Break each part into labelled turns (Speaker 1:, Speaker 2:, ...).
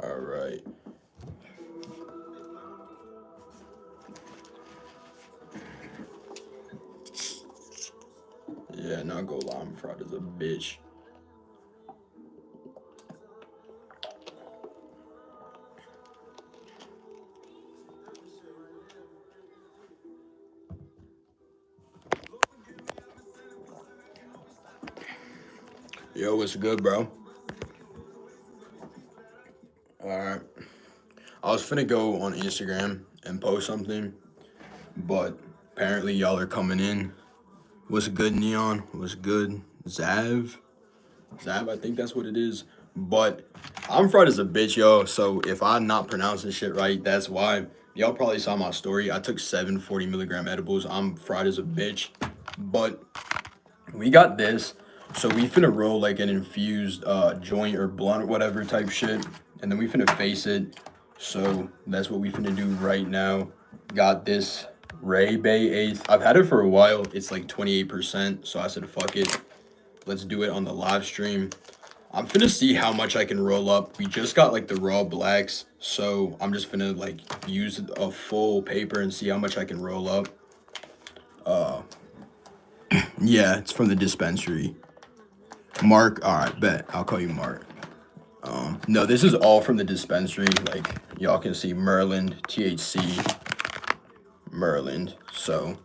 Speaker 1: All right. Yeah, not go lie, I'm fried as a bitch. Yo, what's good, bro? All right. I was finna go on Instagram and post something, but apparently y'all are coming in. What's good, Neon? What's good, Zav? Zav, I think that's what it is. But I'm fried as a bitch, yo. So if I'm not pronouncing shit right, that's why. Y'all probably saw my story. I took 7 40 milligram edibles. I'm fried as a bitch. But we got this. So we finna roll like an infused joint or blunt or whatever type shit. And then we finna face it. So that's what we finna do right now. Got this Ray Bay eighth. I've had it for a while. It's like 28%. So I said fuck it. Let's do it on the live stream. I'm finna see how much I can roll up. We just got like the raw blacks. So I'm just finna like use a full paper and see how much I can roll up. Yeah, it's from the dispensary. Mark, all right, bet. I'll call you Mark. No, this is all from the dispensary. Like, y'all can see Merlin, THC, Merlin. So,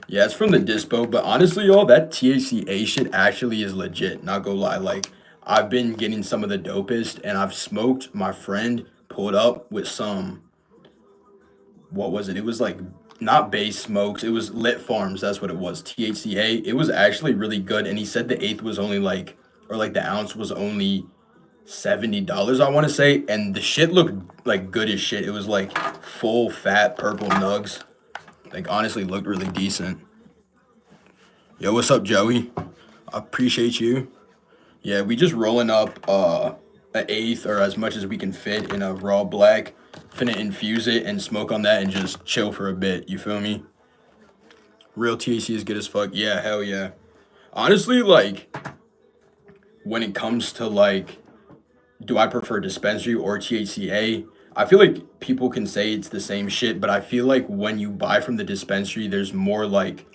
Speaker 1: yeah, it's from the dispo. But honestly, y'all, that THCA shit actually is legit. Not gonna lie. Like, I've been getting some of the dopest, and I've smoked my friend pulled up with some, what was it? It was like, not base smokes. It was Lit Farms. That's what it was. THCA. It was actually really good. And he said the eighth was only like, or like the ounce was only $70, I want to say, and the shit looked like good as shit. It was like full fat purple nugs. Like honestly, looked really decent. Yo, what's up, Joey? I appreciate you. Yeah, we just rolling up an eighth or as much as we can fit in a raw black. Finna infuse it and smoke on that and just chill for a bit. You feel me? Real THC is good as fuck. Yeah, hell yeah. Honestly, like when it comes to like do I prefer dispensary or THCA? I feel like people can say it's the same shit, but I feel like when you buy from the dispensary, there's more like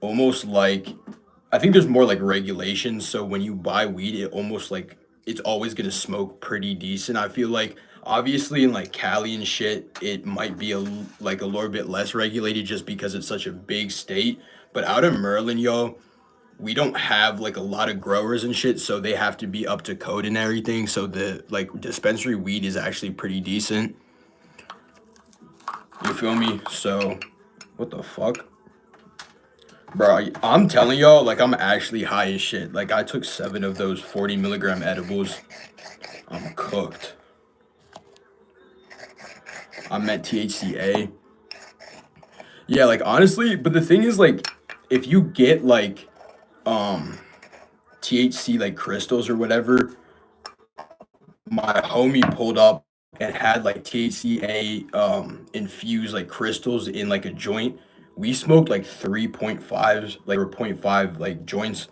Speaker 1: almost like I think there's more like regulations. So when you buy weed, it almost like it's always gonna smoke pretty decent. I feel like obviously in like Cali and shit, it might be like a little bit less regulated just because it's such a big state. But out in Maryland, yo, we don't have like a lot of growers and shit, so they have to be up to code and everything. So the like dispensary weed is actually pretty decent. You feel me? So what the fuck? Bro, I'm telling y'all, like I'm actually high as shit. Like I took 7 of those 40 milligram edibles. I'm cooked. I'm at THCA. Yeah, like honestly, but the thing is like if you get like um THC like crystals or whatever, my homie pulled up and had like THCA infused like crystals in like a joint. We smoked like 3.5s, like or point 0.5 like joints.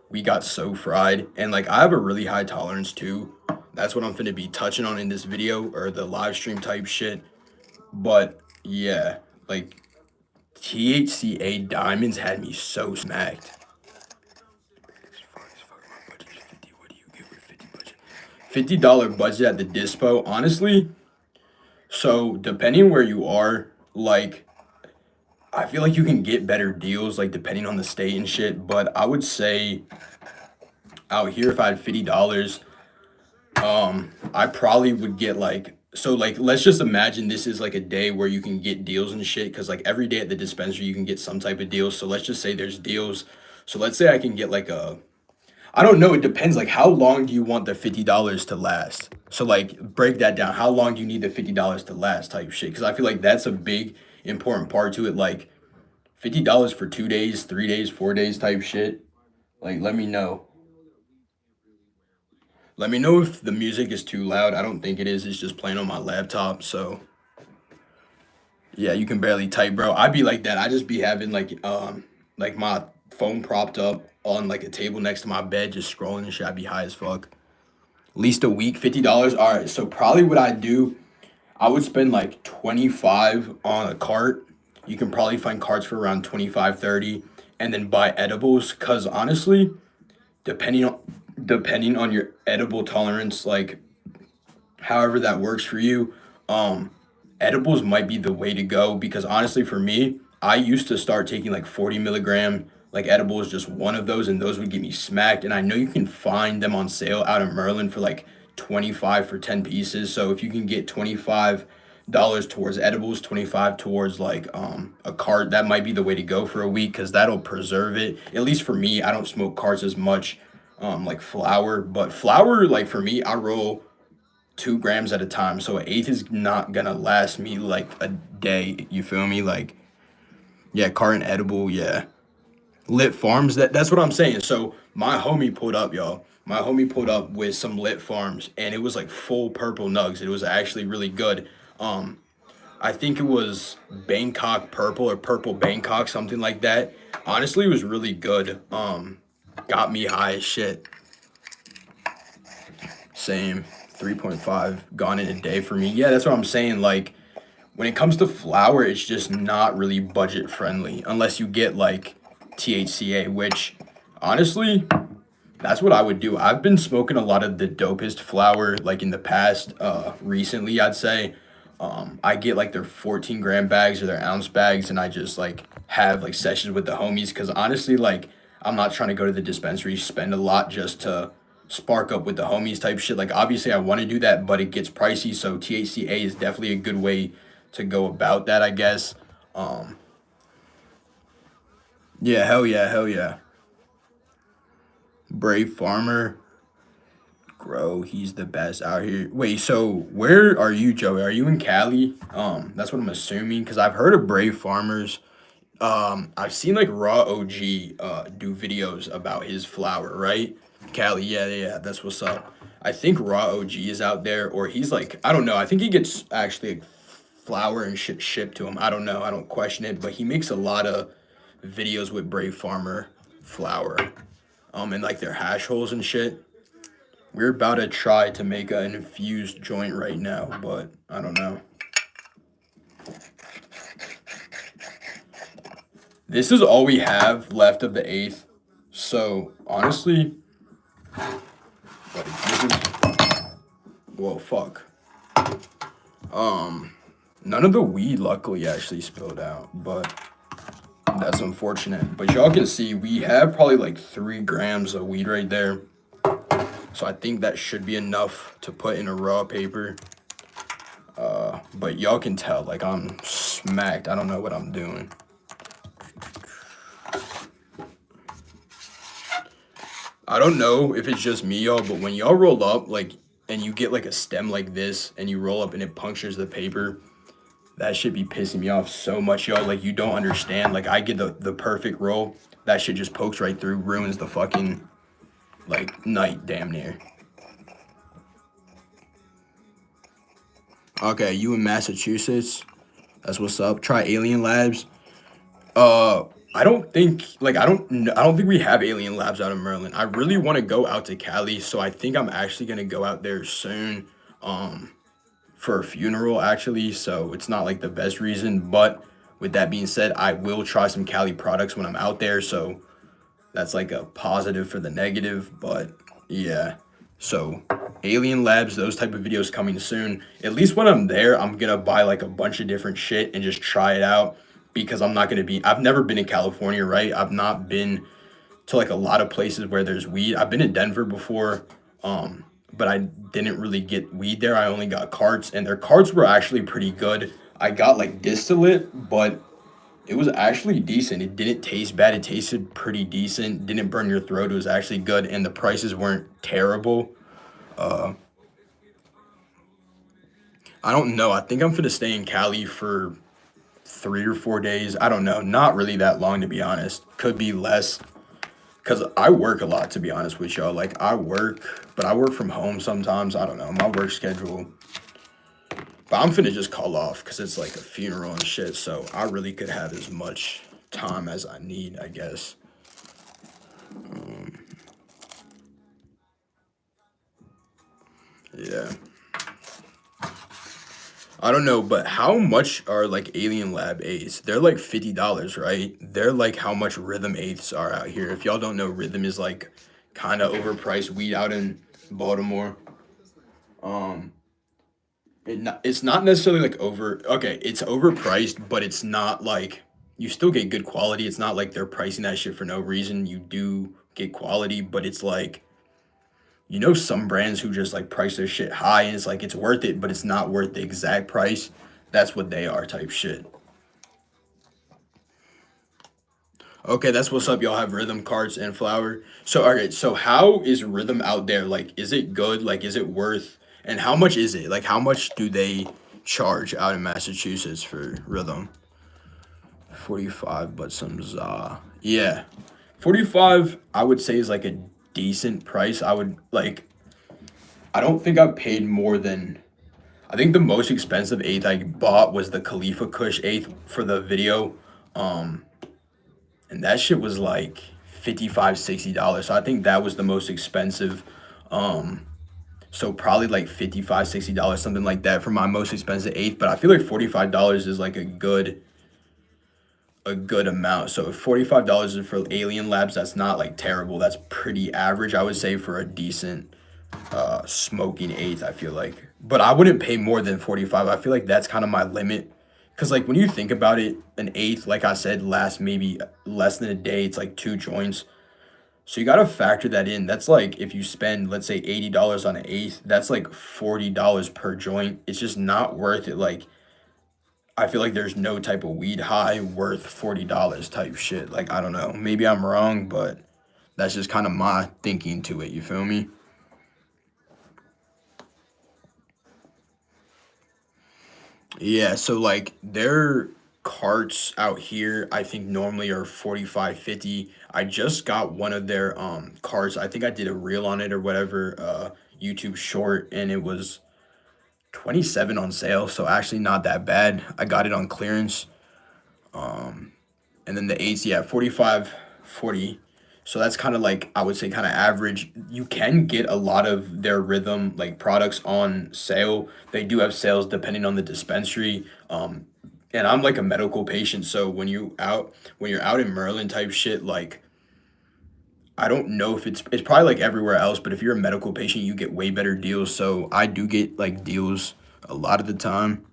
Speaker 1: We got so fried. And like I have a really high tolerance too. That's what I'm finna be touching on in this video or the live stream type shit. But yeah, like THCA diamonds had me so smacked. What do you get with 50 budget? $50 budget at the dispo. Honestly, so depending where you are, like I feel like you can get better deals, like depending on the state and shit. But I would say out here, if I had $50, I probably would get like so like let's just imagine this is like a day where you can get deals and shit because like every day at the dispensary you can get some type of deal. So let's just say there's deals. So let's say I can get like a I don't know. It depends. Like, how long do you want the $50 to last? So, like, break that down. How long do you need the $50 to last, type shit? Because I feel like that's a big important part to it. Like, $50 for 2 days, 3 days, 4 days, type shit. Like, let me know. Let me know if the music is too loud. I don't think it is. It's just playing on my laptop. So, yeah, you can barely type, bro. I'd be like that. I just be having like my phone propped up on like a table next to my bed, just scrolling and shit. I'd be high as fuck. least a week, $50. All right, so probably what I do, I would spend like 25 on a cart. You can probably find carts for around 25, 30, and then buy edibles. Cause honestly, depending on depending on your edible tolerance, like however that works for you, um, edibles might be the way to go because honestly, for me, I used to start taking like 40 milligram like edibles, just one of those, and those would get me smacked. And I know you can find them on sale out of Merlin for like 25 for 10 pieces. So if you can get $25 towards edibles, 25 towards like a cart, that might be the way to go for a week because that'll preserve it. At least for me, I don't smoke carts as much like flower, but flower like for me, I roll 2 grams at a time. So an eighth is not gonna last me like a day. You feel me? Like, yeah, carton edible, yeah. Lit Farms, that's what I'm saying. So my homie pulled up, y'all. My homie pulled up with some Lit Farms and it was like full purple nugs. It was actually really good. Um, I think it was Bangkok purple or purple Bangkok, something like that. Honestly, it was really good. Got me high as shit. Same. 3.5 gone in a day for me. Yeah, that's what I'm saying. Like when it comes to flour, it's just not really budget friendly unless you get like THCA, which honestly, that's what I would do. I've been smoking a lot of the dopest flour like in the past, recently, I'd say. I get like their 14-gram bags or their ounce bags, and I just like have like sessions with the homies because honestly, like I'm not trying to go to the dispensary, spend a lot just to spark up with the homies type shit. Like obviously I want to do that, but it gets pricey, so THCA is definitely a good way to go about that, I guess. Um, yeah, hell yeah, hell yeah. Brave Farmer, Grow, he's the best out here. Wait, so where are you, Joey? Are you in Cali? That's what I'm assuming because I've heard of Brave Farmers. I've seen like Raw OG do videos about his flower, right? Cali, yeah, yeah, yeah, that's what's up. I think Raw OG is out there, or he's like, I don't know. I think he gets actually like flour and shit shipped to him. I don't know. I don't question it, but he makes a lot of videos with Brave Farmer flour, and like their hash holes and shit. We're about to try to make an infused joint right now, but I don't know. This is all we have left of the eighth. So honestly, like this is well fuck. Um None of the weed luckily actually spilled out, but that's unfortunate. But y'all can see we have probably like 3 grams of weed right there. So I think that should be enough to put in a raw paper. But y'all can tell like I'm smacked. I don't know what I'm doing. I don't know if it's just me, y'all, but when y'all roll up, like, and you get like a stem like this, and you roll up and it punctures the paper, that should be pissing me off so much, y'all. Like, you don't understand. Like, I get the perfect roll, that shit just pokes right through, ruins the fucking like night, damn near. Okay, you in Massachusetts? That's what's up. Try Alien Labs. Uh, I don't think like I don't think we have Alien Labs out of Maryland. I really want to go out to Cali, so I think I'm actually gonna go out there soon, um, for a funeral actually. So it's not like the best reason, but with that being said, I will try some Cali products when I'm out there. So that's like a positive for the negative, but yeah. So Alien Labs, those type of videos coming soon. At least when I'm there, I'm gonna buy like a bunch of different shit and just try it out because I'm not gonna be. I've never been in California, right? I've not been to like a lot of places where there's weed. I've been in Denver before, but I didn't really get weed there. I only got carts, and their carts were actually pretty good. I got like distillate, but it was actually decent. It didn't taste bad. It tasted pretty decent. Didn't burn your throat. It was actually good, and the prices weren't terrible. Uh, I don't know. I think I'm gonna stay in Cali for 3 or 4 days. I don't know. Not really that long to be honest. Could be less. Cause I work a lot to be honest with y'all. Like I work, but I work from home sometimes. I don't know. My work schedule. But I'm finna just call off because it's like a funeral and shit. So I really could have as much time as I need, I guess. Um, Yeah. I don't know, but how much are like Alien Lab eighths? They're like $50, right? They're like how much Rhythm eighths are out here. If y'all don't know, Rhythm is like kind of overpriced weed out in Baltimore. Um, it's not necessarily like over. Okay, it's overpriced, but it's not like you still get good quality. It's not like they're pricing that shit for no reason. You do get quality, but it's like some brands who just like price their shit high and it's like it's worth it, but it's not worth the exact price. That's what they are type shit. Okay, that's what's up. Y'all have Rhythm carts and flour. So all right, so how is Rhythm out there? Like, is it good? Like, is it worth? And how much is it? Like, how much do they charge out in Massachusetts for Rhythm? 45, but some za. Yeah, 45. I would say is like a decent price. I would like. I don't think I've paid more than. I think the most expensive eighth I bought was the Khalifa Kush eighth for the video. Um, and that shit was like 55 $60. So I think that was the most expensive. Um, so probably like 55 $60, something like that for my most expensive eighth. But I feel like $45 is like a good amount. So if $45 is for Alien Labs, that's not like terrible. That's pretty average, I would say, for a decent smoking eighth, I feel like. But I wouldn't pay more than 45. I feel like that's kind of my limit. Cause like when you think about it, an eighth, like I said, lasts maybe less than a day. It's like two joints. So you gotta factor that in. That's like if you spend, let's say, $80 on an eighth, that's like $40 per joint. It's just not worth it. Like I feel like there's no type of weed high worth $40 type shit. Like I don't know. Maybe I'm wrong, but that's just kind of my thinking to it. You feel me? Yeah, so like their carts out here I think normally are 45, 50. I just got one of their carts. I think I did a reel on it or whatever, YouTube short, and it was 27 on sale, so actually not that bad. I got it on clearance. And then the eights, yeah, 45, 40. So that's kind of like I would say kind of average. You can get a lot of their Rhythm like products on sale. They do have sales depending on the dispensary. And I'm like a medical patient, so when you're out in Maryland type shit, like I don't know if it's probably like everywhere else, but if you're a medical patient, you get way better deals. So I do get like deals a lot of the time.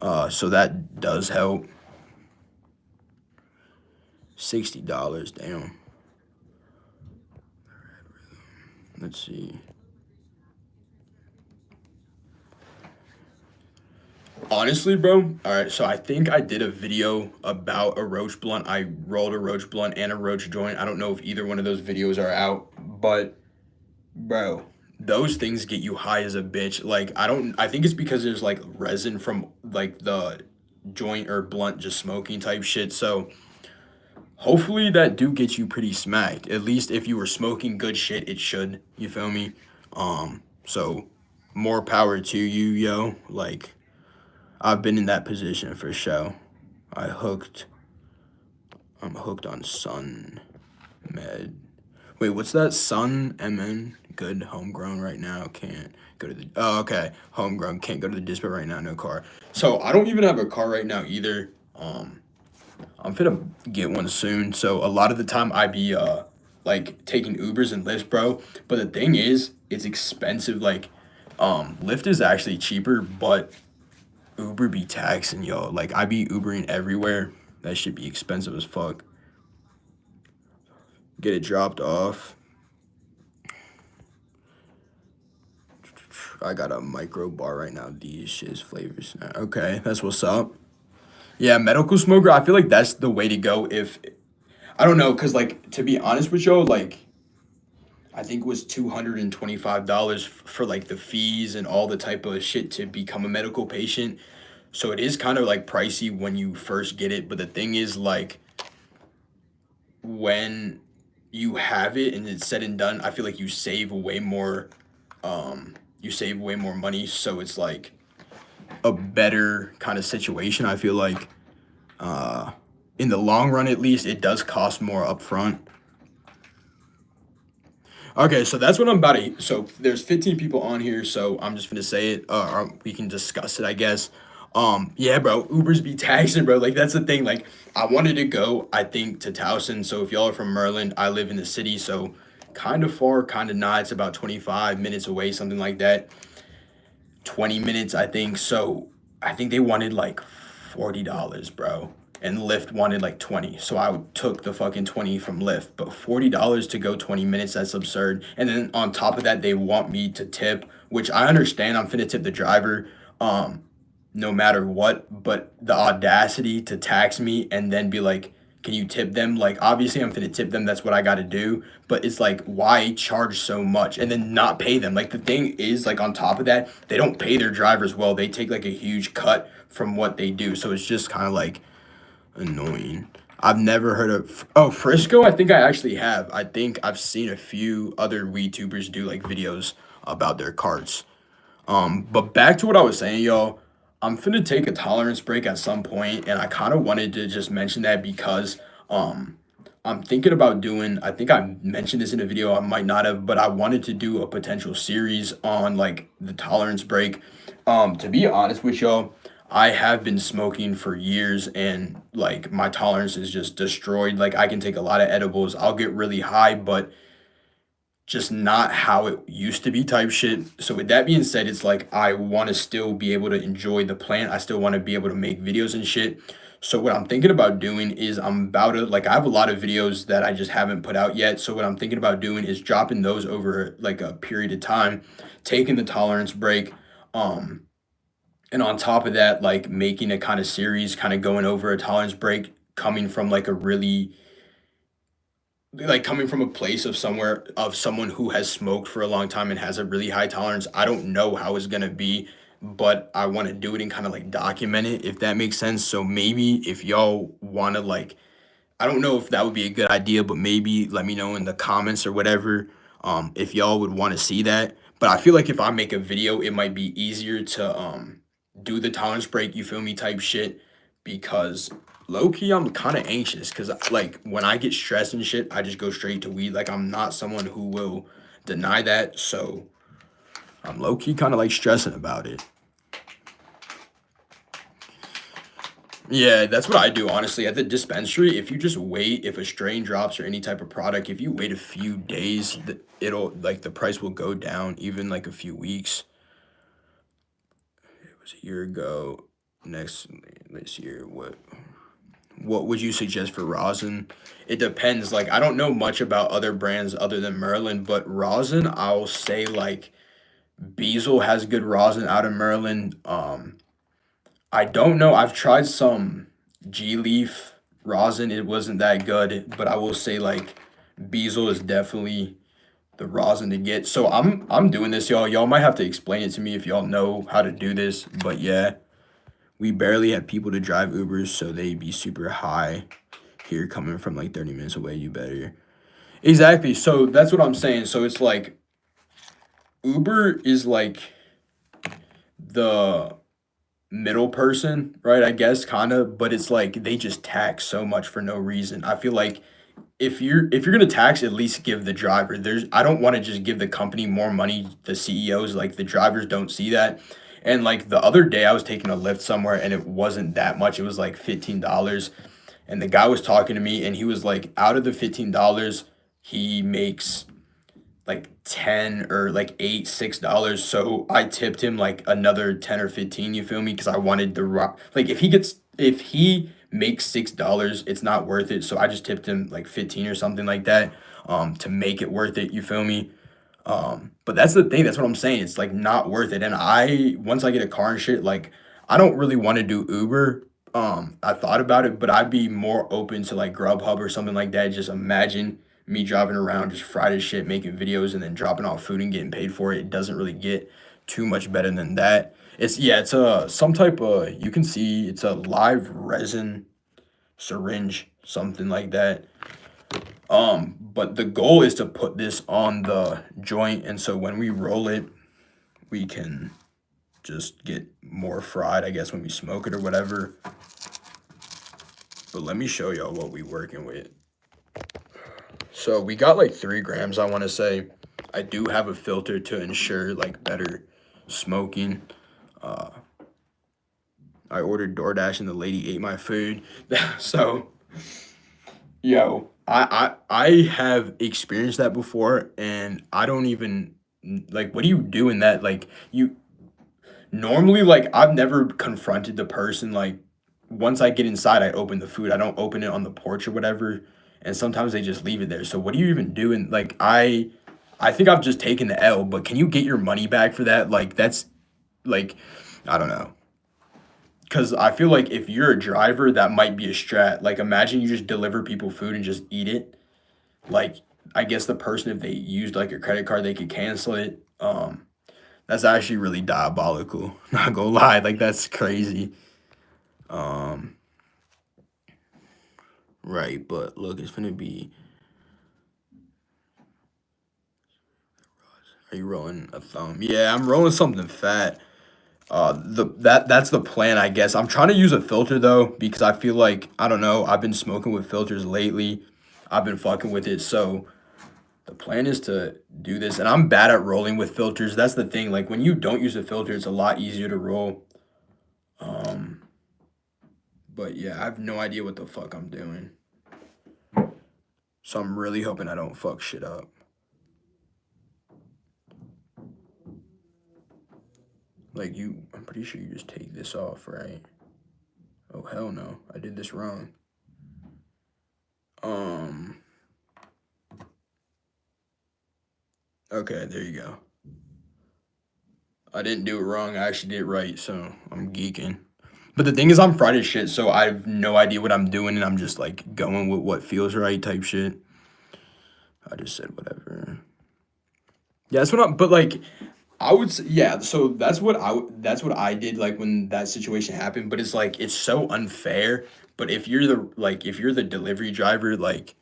Speaker 1: So that does help. $60, damn. Let's see. Honestly, bro. All right, so I think I did a video about a roach blunt. I rolled a roach blunt and a roach joint. I don't know if either one of those videos are out, but bro, those things get you high as a bitch. Like I think it's because there's like resin from like the joint or blunt just smoking type shit. So hopefully that do get you pretty smacked. At least if you were smoking good shit, it should. You feel me? So more power to you, yo. Like I've been in that position for sure. I hooked. I'm hooked on Sun Med. Wait, what's that? Sun MN. Good homegrown right now. Can't go to the. Oh, okay. Homegrown. Can't go to the dispo right now. No car. So I don't even have a car right now either. I'm finna get one soon. So a lot of the time I be like taking Ubers and Lyfts, bro. But the thing is, it's expensive. Like, Lyft is actually cheaper, but Uber be taxing, yo. Like I be Ubering everywhere. That should be expensive as fuck. Get it dropped off. I got a micro bar right now. These shit's flavors. Okay, that's what's up. Yeah, medical smoker. I feel like that's the way to go. If I don't know, cause like to be honest with you, like I think it was $225 for like the fees and all the type of shit to become a medical patient. So it is kind of like pricey when you first get it. But the thing is, like when you have it and it's said and done, I feel like you save way more. You save way more money. So it's like a better kind of situation. I feel like in the long run, at least, it does cost more upfront. Okay, so that's what I'm about to. So there's 15 people on here, so I'm just gonna say it. We can discuss it, I guess. Yeah, bro, Ubers be taxing, bro. Like that's the thing. Like I wanted to go, I think, to Towson. So if y'all are from Maryland, I live in the city, so kind of far, kind of not. It's about 25 minutes away, something like that. 20 minutes, I think. So I think they wanted like $40, bro. And Lyft wanted like 20. So I took the fucking 20 from Lyft. But $40 to go 20 minutes, that's absurd. And then on top of that, they want me to tip, which I understand. I'm finna tip the driver. No matter what, but the audacity to tax me and then be like, can you tip them? Like, obviously, I'm finna tip them. That's what I got to do. But it's like, why charge so much and then not pay them? Like, the thing is, like, on top of that, they don't pay their drivers well. They take like a huge cut from what they do. So it's just kind of like annoying. I've never heard of, oh, Frisco. I think I actually have. I think I've seen a few other VTubers do like videos about their carts. But back to what I was saying, y'all. I'm finna take a tolerance break at some point, and I kind of wanted to just mention that because I'm thinking about doing. I think I mentioned this in a video. I might not have, but I wanted to do a potential series on like the tolerance break. To be honest with y'all, I have been smoking for years, and like my tolerance is just destroyed. Like I can take a lot of edibles. I'll get really high, but just not how it used to be type shit. So with that being said, it's like I want to still be able to enjoy the plant. I still want to be able to make videos and shit. So what I'm thinking about doing is I'm about to like I have a lot of videos that I just haven't put out yet. So what I'm thinking about doing is dropping those over like a period of time, taking the tolerance break, um, and on top of that, like making a kind of series, kind of going over a tolerance break, coming from like a really like coming from a place of somewhere of someone who has smoked for a long time and has a really high tolerance. I don't know how it's gonna be, but I want to do it and kind of like document it if that makes sense. So maybe if y'all want to like, I don't know if that would be a good idea, but maybe let me know in the comments or whatever, if y'all would want to see that. But I feel like if I make a video, it might be easier to do the tolerance break, you feel me, type shit, because low key I'm kind of anxious because like when I get stressed and shit, I just go straight to weed. Like I'm not someone who will deny that, so I'm low key kind of like stressing about it. Yeah, that's what I do honestly at the dispensary. If you just wait, if a strain drops or any type of product, if you wait a few days, it'll like the price will go down even like a few weeks. It was a year ago. Next this year, what would you suggest for rosin? It depends. Like I don't know much about other brands other than Merlin, but rosin, I'll say like Beazle has good rosin out of Merlin. I don't know. I've tried some G Leaf rosin. It wasn't that good, but I will say like Beazle is definitely the rosin to get. So I'm doing this, y'all. Y'all might have to explain it to me if y'all know how to do this. But yeah, we barely have people to drive Ubers, so they be super high here coming from like 30 minutes away. You better. Exactly. So that's what I'm saying. So it's like Uber is like the middle person, right? I guess kind of, but it's like they just tax so much for no reason. I feel like if you're gonna tax, at least give the driver. There's I don't want to just give the company more money. The CEOs, like the drivers, don't see that. And like the other day, I was taking a Lyft somewhere, and it wasn't that much. It was like $15, and the guy was talking to me, and he was like, out of the $15, he makes like 10 or like 8 $6. So I tipped him like another 10 or 15, you feel me, because I wanted the rock. Like if he makes $6, it's not worth it, so I just tipped him like 15 or something like that, to make it worth it, you feel me. But that's the thing, that's what I'm saying, it's like not worth it. And I once I get a car and shit, like I don't really want to do Uber. I thought about it, but I'd be more open to like Grubhub or something like that. Just imagine me driving around just fried as shit, making videos and then dropping off food and getting paid for it. It doesn't really get too much better than that. It's yeah, it's a some type of, you can see it's a live resin syringe, something like that. But the goal is to put this on the joint, and so when we roll it, we can just get more fried, I guess, when we smoke it or whatever. But let me show y'all what we working with. So we got like 3 grams, I want to say. I do have a filter to ensure like better smoking. Uh, I ordered DoorDash and the lady ate my food. So, yo, I have experienced that before, and I don't even like. What do you do in that? Like you normally like I've never confronted the person like once I get inside I open the food. I don't open it on the porch or whatever. And sometimes they just leave it there. So what do you even do? And like I think I've just taken the L, but can you get your money back for that? Like that's like I don't know. Cause I feel like if you're a driver, that might be a strat. Like imagine you just deliver people food and just eat it. Like I guess the person if they used like a credit card, they could cancel it. That's actually really diabolical. Not gonna lie, like that's crazy. Um, right, but look, it's gonna be. Are you rolling a thumb? Yeah, I'm rolling something fat. That's the plan, I guess. I'm trying to use a filter though because I feel like I don't know. I've been smoking with filters lately. I've been fucking with it, so the plan is to do this. And I'm bad at rolling with filters. That's the thing. Like when you don't use a filter, it's a lot easier to roll. Um, but yeah, I have no idea what the fuck I'm doing. So I'm really hoping I don't fuck shit up. Like you, I'm pretty sure you just take this off, right? Oh hell no, I did this wrong. Um, okay, there you go. I didn't do it wrong. I actually did it right, so I'm geeking. But the thing is, I'm fried as shit, so I have no idea what I'm doing, and I'm just like going with what feels right type shit. I just said whatever. Yeah, that's what I'm. But like, I would say, yeah. So that's what I did like when that situation happened. But it's like it's so unfair. But if you're the delivery driver, like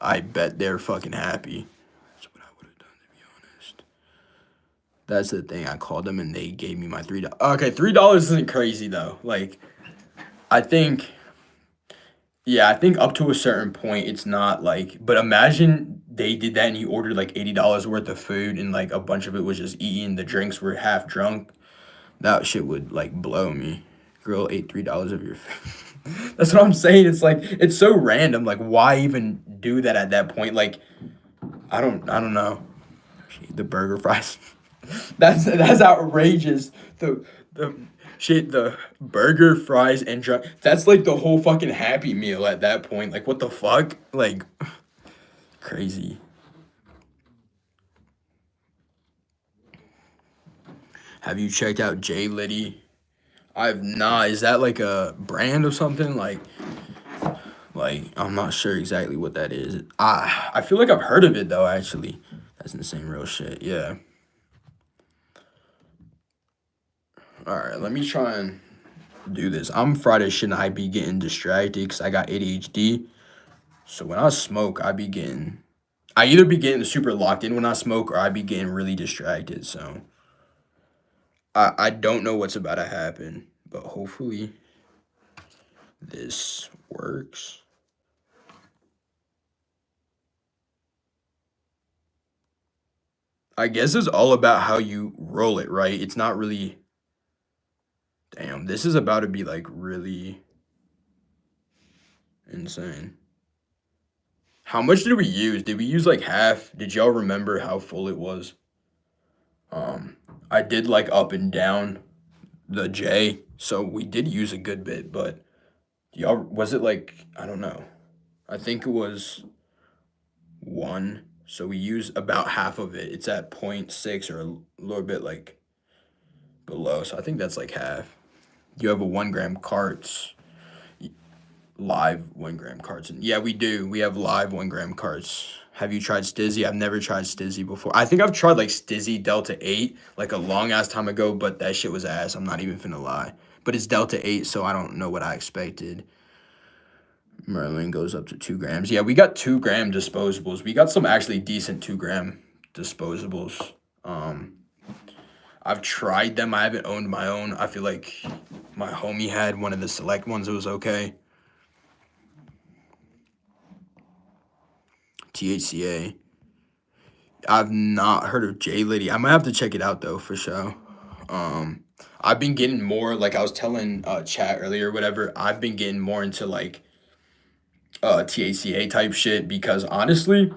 Speaker 1: I bet they're fucking happy. That's what I would have done to be honest. That's the thing. I called them and they gave me my $3. Okay, $3 isn't crazy though. Like I think, yeah, I think up to a certain point it's not like. But imagine they did that and you ordered like $80 worth of food and like a bunch of it was just eaten. The drinks were half drunk. That shit would like blow me. Girl ate $3 of your food. That's what I'm saying. It's like it's so random. Like why even do that at that point? Like I don't know. The burger fries. That's outrageous. The shit the burger fries and drunk. That's like the whole fucking Happy Meal at that point. Like what the fuck? Like crazy. Have you checked out J Liddy? I've not. Is that like a brand or something? Like I'm not sure exactly what that is. I feel like I've heard of it though. Actually, that's insane. Real shit. Yeah. All right. Let me try and do this. I'm fried as shit and I be getting distracted because I got ADHD. So when I smoke, I either be getting super locked in when I smoke or I be getting really distracted. So I don't know what's about to happen, but hopefully this works. I guess it's all about how you roll it, right? It's not really, damn, this is about to be like really insane. How much did we use? Did we use like half? Did y'all remember how full it was? Um, I did like up and down the J, so we did use a good bit, but y'all was it like I don't know. I think it was one, so we used about half of it. It's at point six or a little bit like below, so I think that's like half. You have a 1 gram carts, live 1 gram carts, and yeah, we do. We have live 1 gram carts. Have you tried Stizzy? I've never tried Stizzy before. I think I've tried like Stizzy Delta 8 like a long ass time ago, but that shit was ass. I'm not even finna lie. But it's Delta 8, so I don't know what I expected. Merlin goes up to 2 grams. Yeah, we got 2 gram disposables. We got some actually decent 2 gram disposables. Um, I've tried them. I haven't owned my own. I feel like my homie had one of the select ones. It was okay. THCA. I've not heard of J Liddy. I might have to check it out though for sure. Um, I've been getting more like I was telling chat earlier, or whatever. I've been getting more into like THCA type shit because honestly,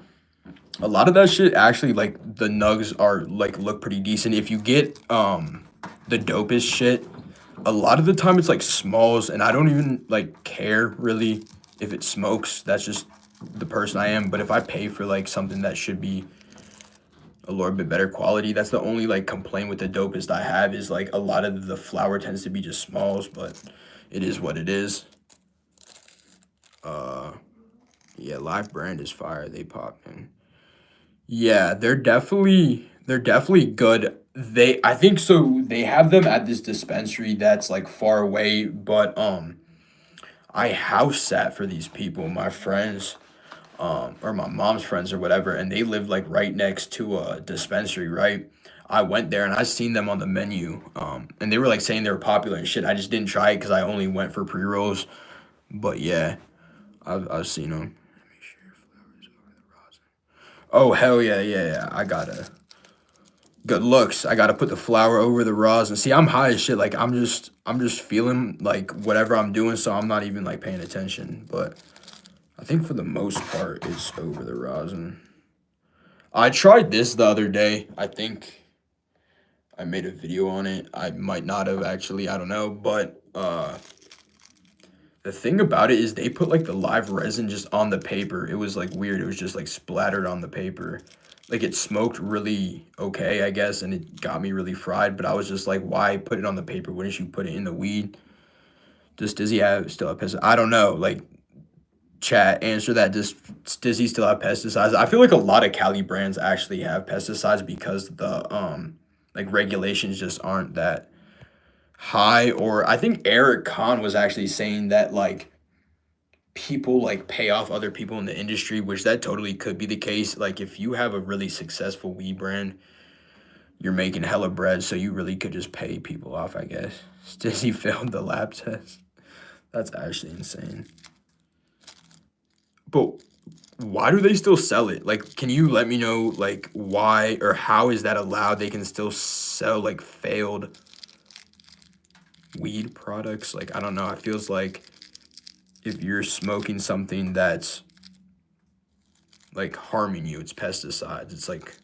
Speaker 1: a lot of that shit actually like the nugs are like look pretty decent. If you get the dopest shit, a lot of the time it's like smalls, and I don't even like care really if it smokes. That's just the person I am. But if I pay for like something that should be a little bit better quality, that's the only like complaint with the dopest I have is like a lot of the flour tends to be just smalls, but it is what it is. Uh, yeah, Live Brand is fire. They popping. Yeah, they're definitely good. I think so they have them at this dispensary that's like far away, but I house sat for these people, my friends, or my mom's friends or whatever, and they live like right next to a dispensary, right? I went there and I seen them on the menu, and they were like saying they were popular and shit. I just didn't try it because I only went for pre rolls. But yeah, I've seen them. Oh hell yeah, yeah, yeah! I gotta good looks. I gotta put the flour over the rosin. See, I'm high as shit. Like I'm just feeling like whatever I'm doing, so I'm not even like paying attention. But I think for the most part, it's over the rosin. I tried this the other day. I think I made a video on it. I might not have actually. I don't know, but the thing about it is they put like the live resin just on the paper. It was like weird. It was just like splattered on the paper. Like it smoked really okay, I guess, and it got me really fried. But I was just like, why put it on the paper? Wouldn't you put it in the weed? Does he have still have pesticides? I don't know. Like chat, answer that. Does he still have pesticides? I feel like a lot of Cali brands actually have pesticides because the like regulations just aren't that high. Or I think Eric Kahn was actually saying that like people like pay off other people in the industry, which that totally could be the case. Like if you have a really successful weed brand, you're making hella bread, so you really could just pay people off, I guess. Stizzy failed the lab test. That's actually insane. But why do they still sell it? Like, can you let me know like why or how is that allowed? They can still sell like failed weed products. Like, I don't know. It feels like if you're smoking something that's like harming you, it's pesticides. It's like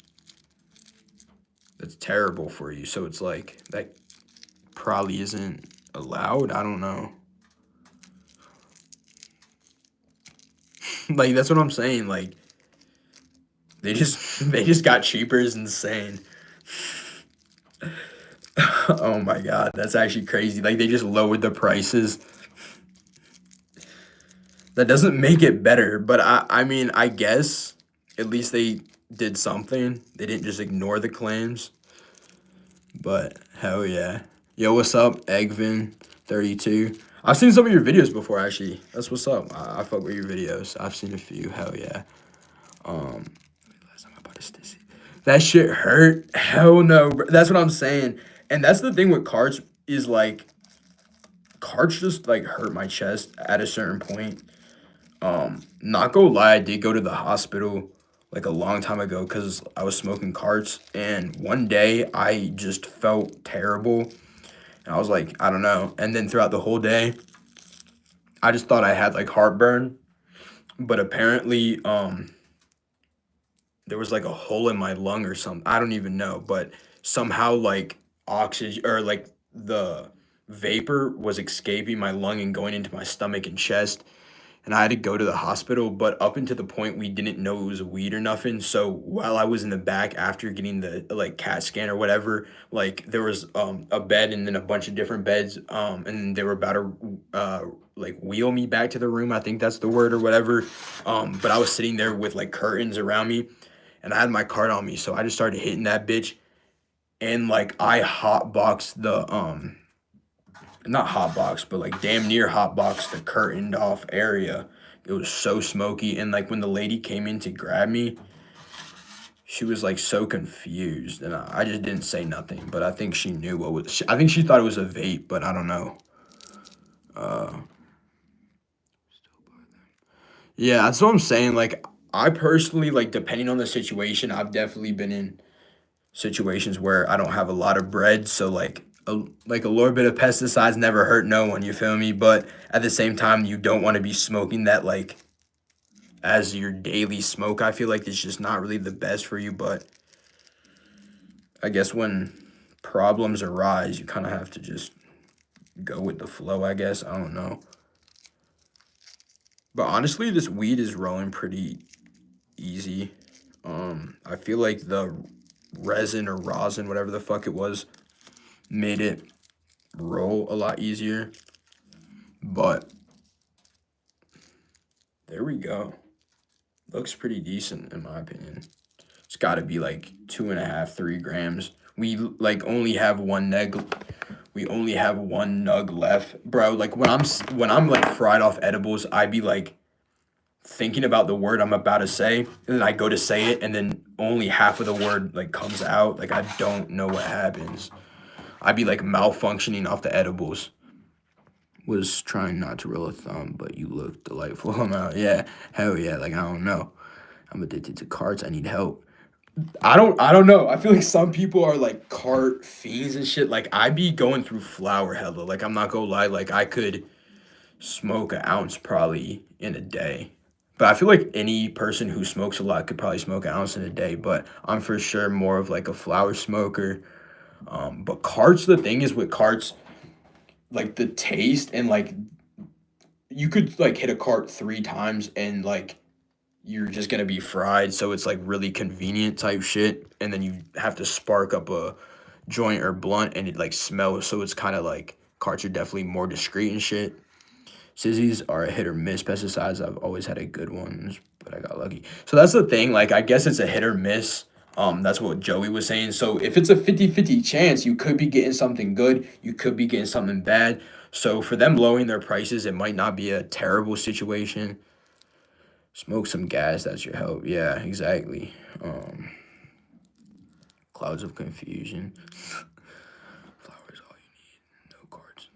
Speaker 1: that's terrible for you. So it's like that probably isn't allowed. I don't know. Like that's what I'm saying. Like they just got cheaper is insane. Oh my god, that's actually crazy. Like they just lowered the prices. That doesn't make it better, but I mean, I guess at least they did something. They didn't just ignore the claims. But hell yeah. Yo, what's up, Eggvin32? I've seen some of your videos before actually. That's what's up. I fuck with your videos. I've seen a few. Hell yeah. Um last time I bought a stizzy. That shit hurt. Hell no, bro. That's what I'm saying. And that's the thing with carts is like carts just like hurt my chest at a certain point. Not gonna lie, I did go to the hospital like a long time ago because I was smoking carts, and one day I just felt terrible, and I was like, I don't know. And then throughout the whole day, I just thought I had like heartburn, but apparently, there was like a hole in my lung or something. I don't even know, but somehow like oxygen or like the vapor was escaping my lung and going into my stomach and chest, and I had to go to the hospital. But up until the point we didn't know it was weed or nothing. So while I was in the back after getting the like CAT scan or whatever, like there was a bed and then a bunch of different beds, and they were about to like wheel me back to the room. I think that's the word or whatever. But I was sitting there with like curtains around me, and I had my card on me, so I just started hitting that bitch, and like I hotboxed the not hotbox, but like damn near hotbox the curtained off area. It was so smoky, and like when the lady came in to grab me, she was like so confused, and I just didn't say nothing. But I think she knew what was. I think she thought it was a vape, but I don't know. Uh, yeah, that's what I'm saying. Like I personally, like, depending on the situation, I've definitely been in situations where I don't have a lot of bread, so like a little bit of pesticides never hurt no one, you feel me? But at the same time, you don't want to be smoking that like as your daily smoke. I feel like it's just not really the best for you, but I guess when problems arise, you kind of have to just go with the flow, I guess. I don't know. But honestly, this weed is rolling pretty easy. I feel like the resin or rosin, whatever the fuck it was, made it roll a lot easier. But there we go. Looks pretty decent in my opinion. It's got to be like 2.5, 3 grams. We like only have one neg. We only have one nug left, bro. Like when I'm like fried off edibles, I be like thinking about the word I'm about to say, and then I go to say it, and then only half of the word like comes out. Like I don't know what happens. I be like malfunctioning off the edibles. Was trying not to roll a thumb, but you look delightful. I'm out. Yeah, hell yeah. Like I don't know. I'm addicted to carts. I need help. I don't know. I feel like some people are like cart fiends and shit. Like I be going through flower hella. Like I'm not gonna lie. Like I could smoke an ounce probably in a day. But I feel like any person who smokes a lot could probably smoke an ounce in a day. But I'm for sure more of like a flower smoker. But carts, the thing is with carts, like the taste and like you could like hit a cart 3 times and like you're just gonna be fried. So it's like really convenient type shit. And then you have to spark up a joint or blunt and it like smells. So it's kind of like carts are definitely more discreet and shit. Sizzies are a hit or miss. Pesticides, I've always had a good ones, but I got lucky. So that's the thing. Like, I guess it's a hit or miss. That's what Joey was saying. So if it's a 50-50 chance, you could be getting something good. You could be getting something bad. So for them lowering their prices, it might not be a terrible situation. Smoke some gas, that's your help. Yeah, exactly. Clouds of confusion. Flowers all you need. No cards,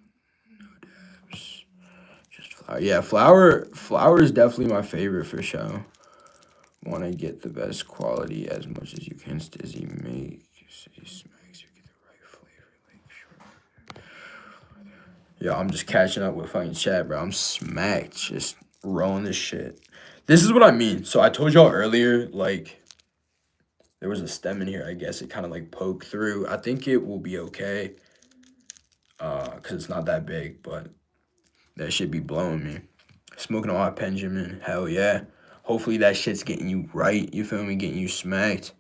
Speaker 1: no dabs. Just flower. Yeah, flower is definitely my favorite for sure. Want to get the best quality as much as you can. Stizzy make Stizzy smacks. You get the right flavor. Like sure. Yeah, I'm just catching up with fucking chat, bro. I'm smacked. Just rolling this shit. This is what I mean. So I told y'all earlier, like there was a stem in here. I guess it kind of like poked through. I think it will be okay. Cause it's not that big, but that should be blowing me. Smoking on my Benjamin. Hell yeah. Hopefully that shit's getting you right. You feel me? Getting you smacked.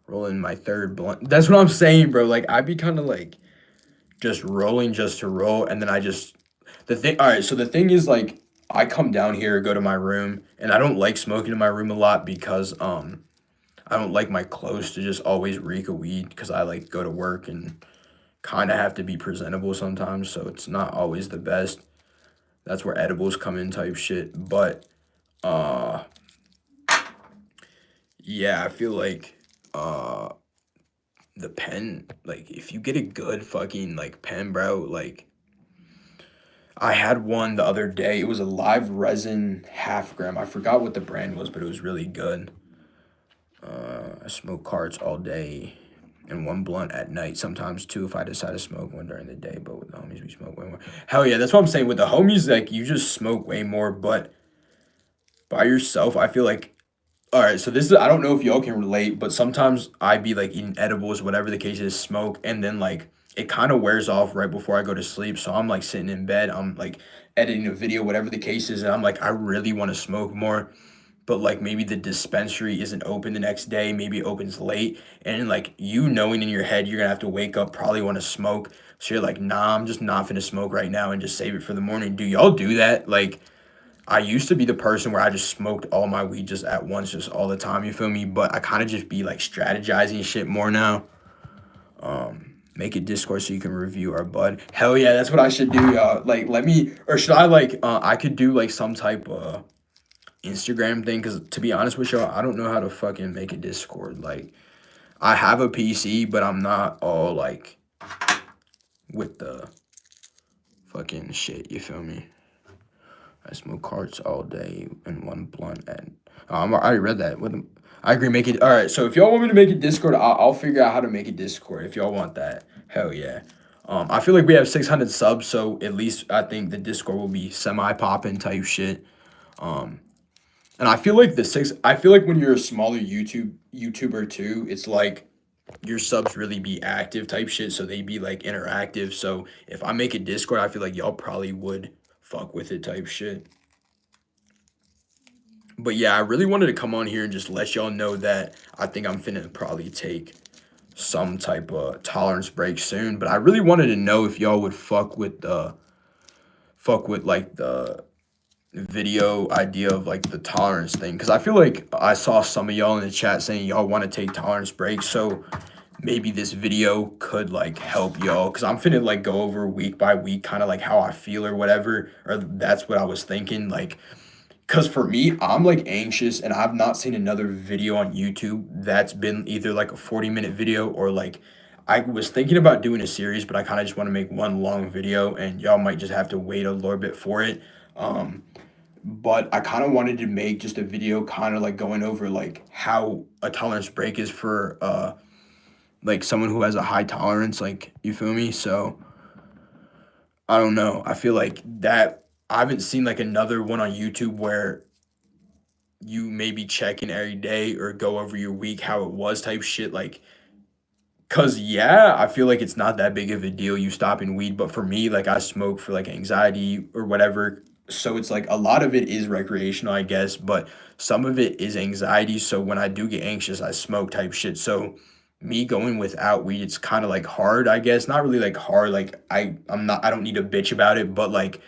Speaker 1: Rolling my third blunt. That's what I'm saying, bro. Like I be kind of like just rolling just to roll, and then I just the thing. All right, so the thing is like I come down here, go to my room, and I don't like smoking in my room a lot because I don't like my clothes to just always reek of weed because I like go to work and kind of have to be presentable sometimes, so it's not always the best. That's where edibles come in type shit. But uh yeah, I feel like uh the pen, like if you get a good fucking like pen, bro, like I had one the other day. It was a live resin half gram. I forgot what the brand was, but it was really good. I smoke carts all day and one blunt at night. Sometimes two if I decide to smoke one during the day. But with the homies, we smoke way more. Hell yeah, that's what I'm saying. With the homies, like you just smoke way more. But by yourself, I feel like all right. So this is I don't know if y'all can relate, but sometimes I be like eating edibles, whatever the case is, smoke, and then like it kind of wears off right before I go to sleep. So I'm like sitting in bed. I'm like editing a video, whatever the case is, and I'm like I really want to smoke more but like maybe the dispensary isn't open the next day, maybe it opens late, and like you knowing in your head you're gonna have to wake up, probably want to smoke. So you're like, nah, I'm just not gonna smoke right now and just save it for the morning. Do y'all do that? Like I used to be the person where I just smoked all my weed just at once, just all the time, you feel me? But I kind of just be like strategizing shit more now. Make a Discord so you can review our bud. Hell yeah, that's what I should do, y'all. Like let me or should I like I could do like some type of Instagram thing because to be honest with y'all, I don't know how to fucking make a Discord. Like, I have a PC, but I'm not all like with the fucking shit. You feel me? I smoke carts all day and one blunt and I already read that. I agree. Make it all right. So if y'all want me to make a Discord, I'll figure out how to make a Discord. If y'all want that, hell yeah. I feel like we have 600 subs, so at least I think the Discord will be semi popping type shit. Um, and I feel like I feel like when you're a smaller YouTuber too, it's like your subs really be active type shit, so they be like interactive. So if I make a Discord, I feel like y'all probably would fuck with it type shit. But yeah, I really wanted to come on here and just let y'all know that I think I'm finna probably take some type of tolerance break soon. But I really wanted to know if y'all would fuck with like the video idea of like the tolerance thing. Cause I feel like I saw some of y'all in the chat saying y'all want to take tolerance breaks. So maybe this video could like help y'all. Cause I'm finna like go over week by week kind of like how I feel or whatever. Or that's what I was thinking. Like because for me, I'm like anxious and I've not seen another video on YouTube that's been either like a 40-minute video or like I was thinking about doing a series, but I kind of just want to make one long video and y'all might just have to wait a little bit for it. Um, but I kind of wanted to make just a video kind of like going over like how a tolerance break is for like someone who has a high tolerance, like you feel me? So I don't know. I feel like that I haven't seen like another one on YouTube where you maybe check in every day or go over your week how it was type shit like cuz yeah, I feel like it's not that big of a deal you stopping weed, but for me like I smoke for like anxiety or whatever. So it's like a lot of it is recreational, I guess, but some of it is anxiety. So when I do get anxious, I smoke type shit. So me going without weed, it's kind of like hard, I guess. Not really like hard, like I don't need to bitch about it, but like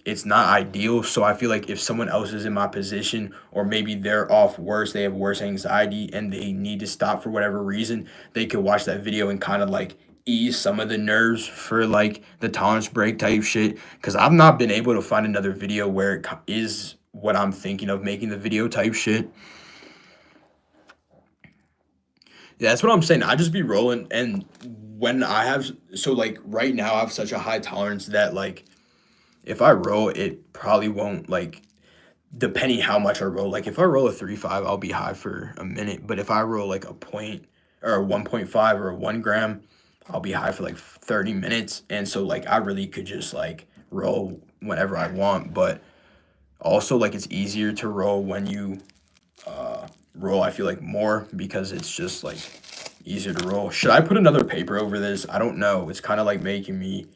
Speaker 1: it's not ideal. So I feel like if someone else is in my position, or maybe they're off worse, they have worse anxiety and they need to stop for whatever reason, they could watch that video and kind of like ease some of the nerves for like the tolerance break type shit. Cause I've not been able to find another video where is what I'm thinking of making the video type shit. Yeah, that's what I'm saying. I just be rolling and when I have so like right now I have such a high tolerance that like if I roll, it probably won't like depending how much I roll. Like if I roll a 3.5, I'll be high for a minute. But if I roll like a point or a 1.5 or a 1 gram, I'll be high for like 30 minutes. And so like I really could just like roll whenever I want. But also like it's easier to roll when you roll, I feel like more because it's just like easier to roll. Should I put another paper over this? I don't know. It's kind of like making me,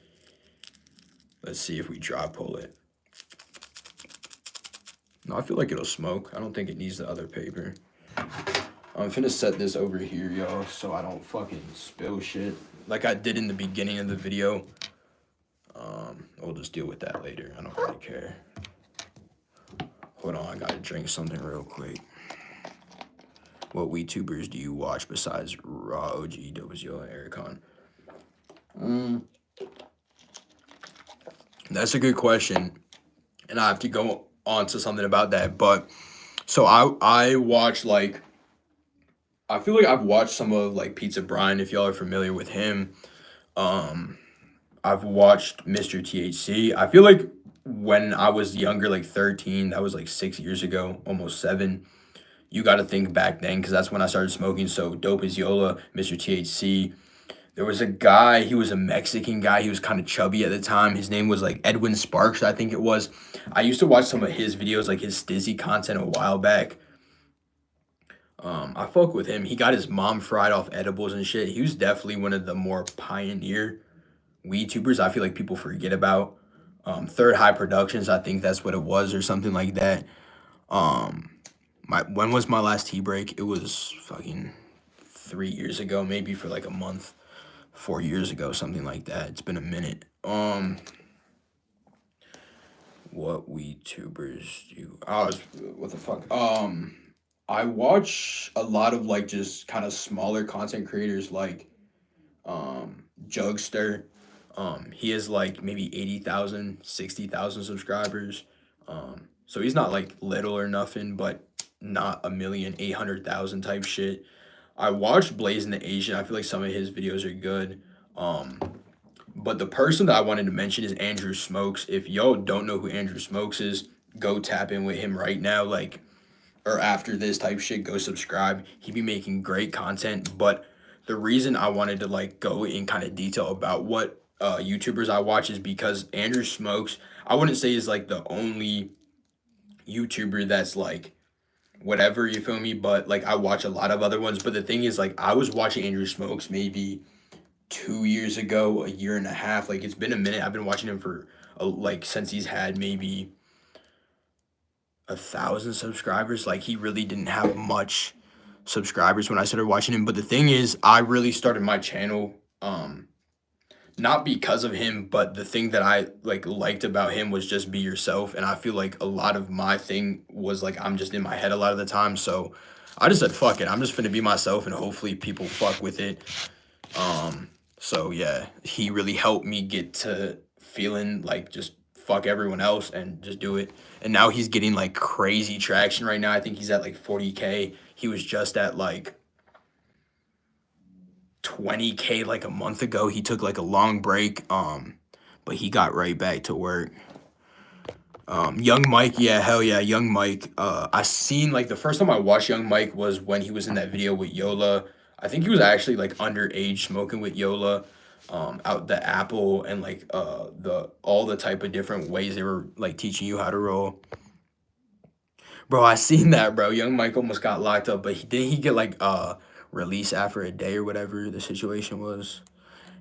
Speaker 1: let's see if we drop pull it. No, I feel like it'll smoke. I don't think it needs the other paper. I'm finna set this over here, y'all, so I don't fucking spill shit like I did in the beginning of the video. We'll just deal with that later. I don't really care. Hold on, I gotta drink something real quick. What VTubers do you watch besides Raw, OG, Dobazio, and Ericon? That's a good question, and I have to go on to something about that. But so I watch like I feel like I've watched some of like Pizza Brian if y'all are familiar with him. Um, I've watched Mr. THC. I feel like when I was younger, like 13, that was like 6 years ago, almost 7. You got to think back then because that's when I started smoking. So Dope is Yola, Mr. THC. There was a guy, he was a Mexican guy. He was kind of chubby at the time. His name was like Edwin Sparks, I think it was. I used to watch some of his videos, like his Stizzy content a while back. I fuck with him. He got his mom fried off edibles and shit. He was definitely one of the more pioneer VTubers I feel like people forget about. Third High Productions, I think that's what it was or something like that. Um, when was my last tea break? It was fucking 3 years ago, maybe for like a month, 4 years ago, something like that. It's been a minute. What VTubers do? What the fuck? I watch a lot of like just kind of smaller content creators like Jugster. He has like maybe 80,000, 60,000 subscribers. So he's not like little or nothing, but not 1,800,000 type shit. I watched Blazing the Asian. I feel like some of his videos are good. But the person that I wanted to mention is Andrew Smokes. If y'all don't know who Andrew Smokes is, go tap in with him right now. Like, or after this type shit, go subscribe. He be making great content. But the reason I wanted to like go in kind of detail about what YouTubers I watch is because Andrew Smokes, I wouldn't say is like the only YouTuber that's like whatever, you feel me? But like I watch a lot of other ones. But the thing is, like, I was watching Andrew Smokes maybe 2 years ago, a year and a half. Like, it's been a minute. I've been watching him for like since he's had maybe 1,000 subscribers. Like, he really didn't have much subscribers when I started watching him. But the thing is, I really started my channel not because of him, but the thing that I like liked about him was just be yourself. And I feel like a lot of my thing was like I'm just in my head a lot of the time. So I just said fuck it. I'm just gonna be myself and hopefully people fuck with it. So yeah, he really helped me get to feeling like just fuck everyone else and just do it. And now he's getting like crazy traction right now. I think he's at like 40K. He was just at like 20K like a month ago. He took like a long break, but he got right back to work. Young Mike, yeah, hell yeah, Young Mike. I seen like the first time I watched Young Mike was when he was in that video with Yola. I think he was actually like underage smoking with Yola, out the apple and like the all the type of different ways they were like teaching you how to roll. Bro, I seen that, bro. Young Mike almost got locked up, but didn't he get like released after a day or whatever the situation was?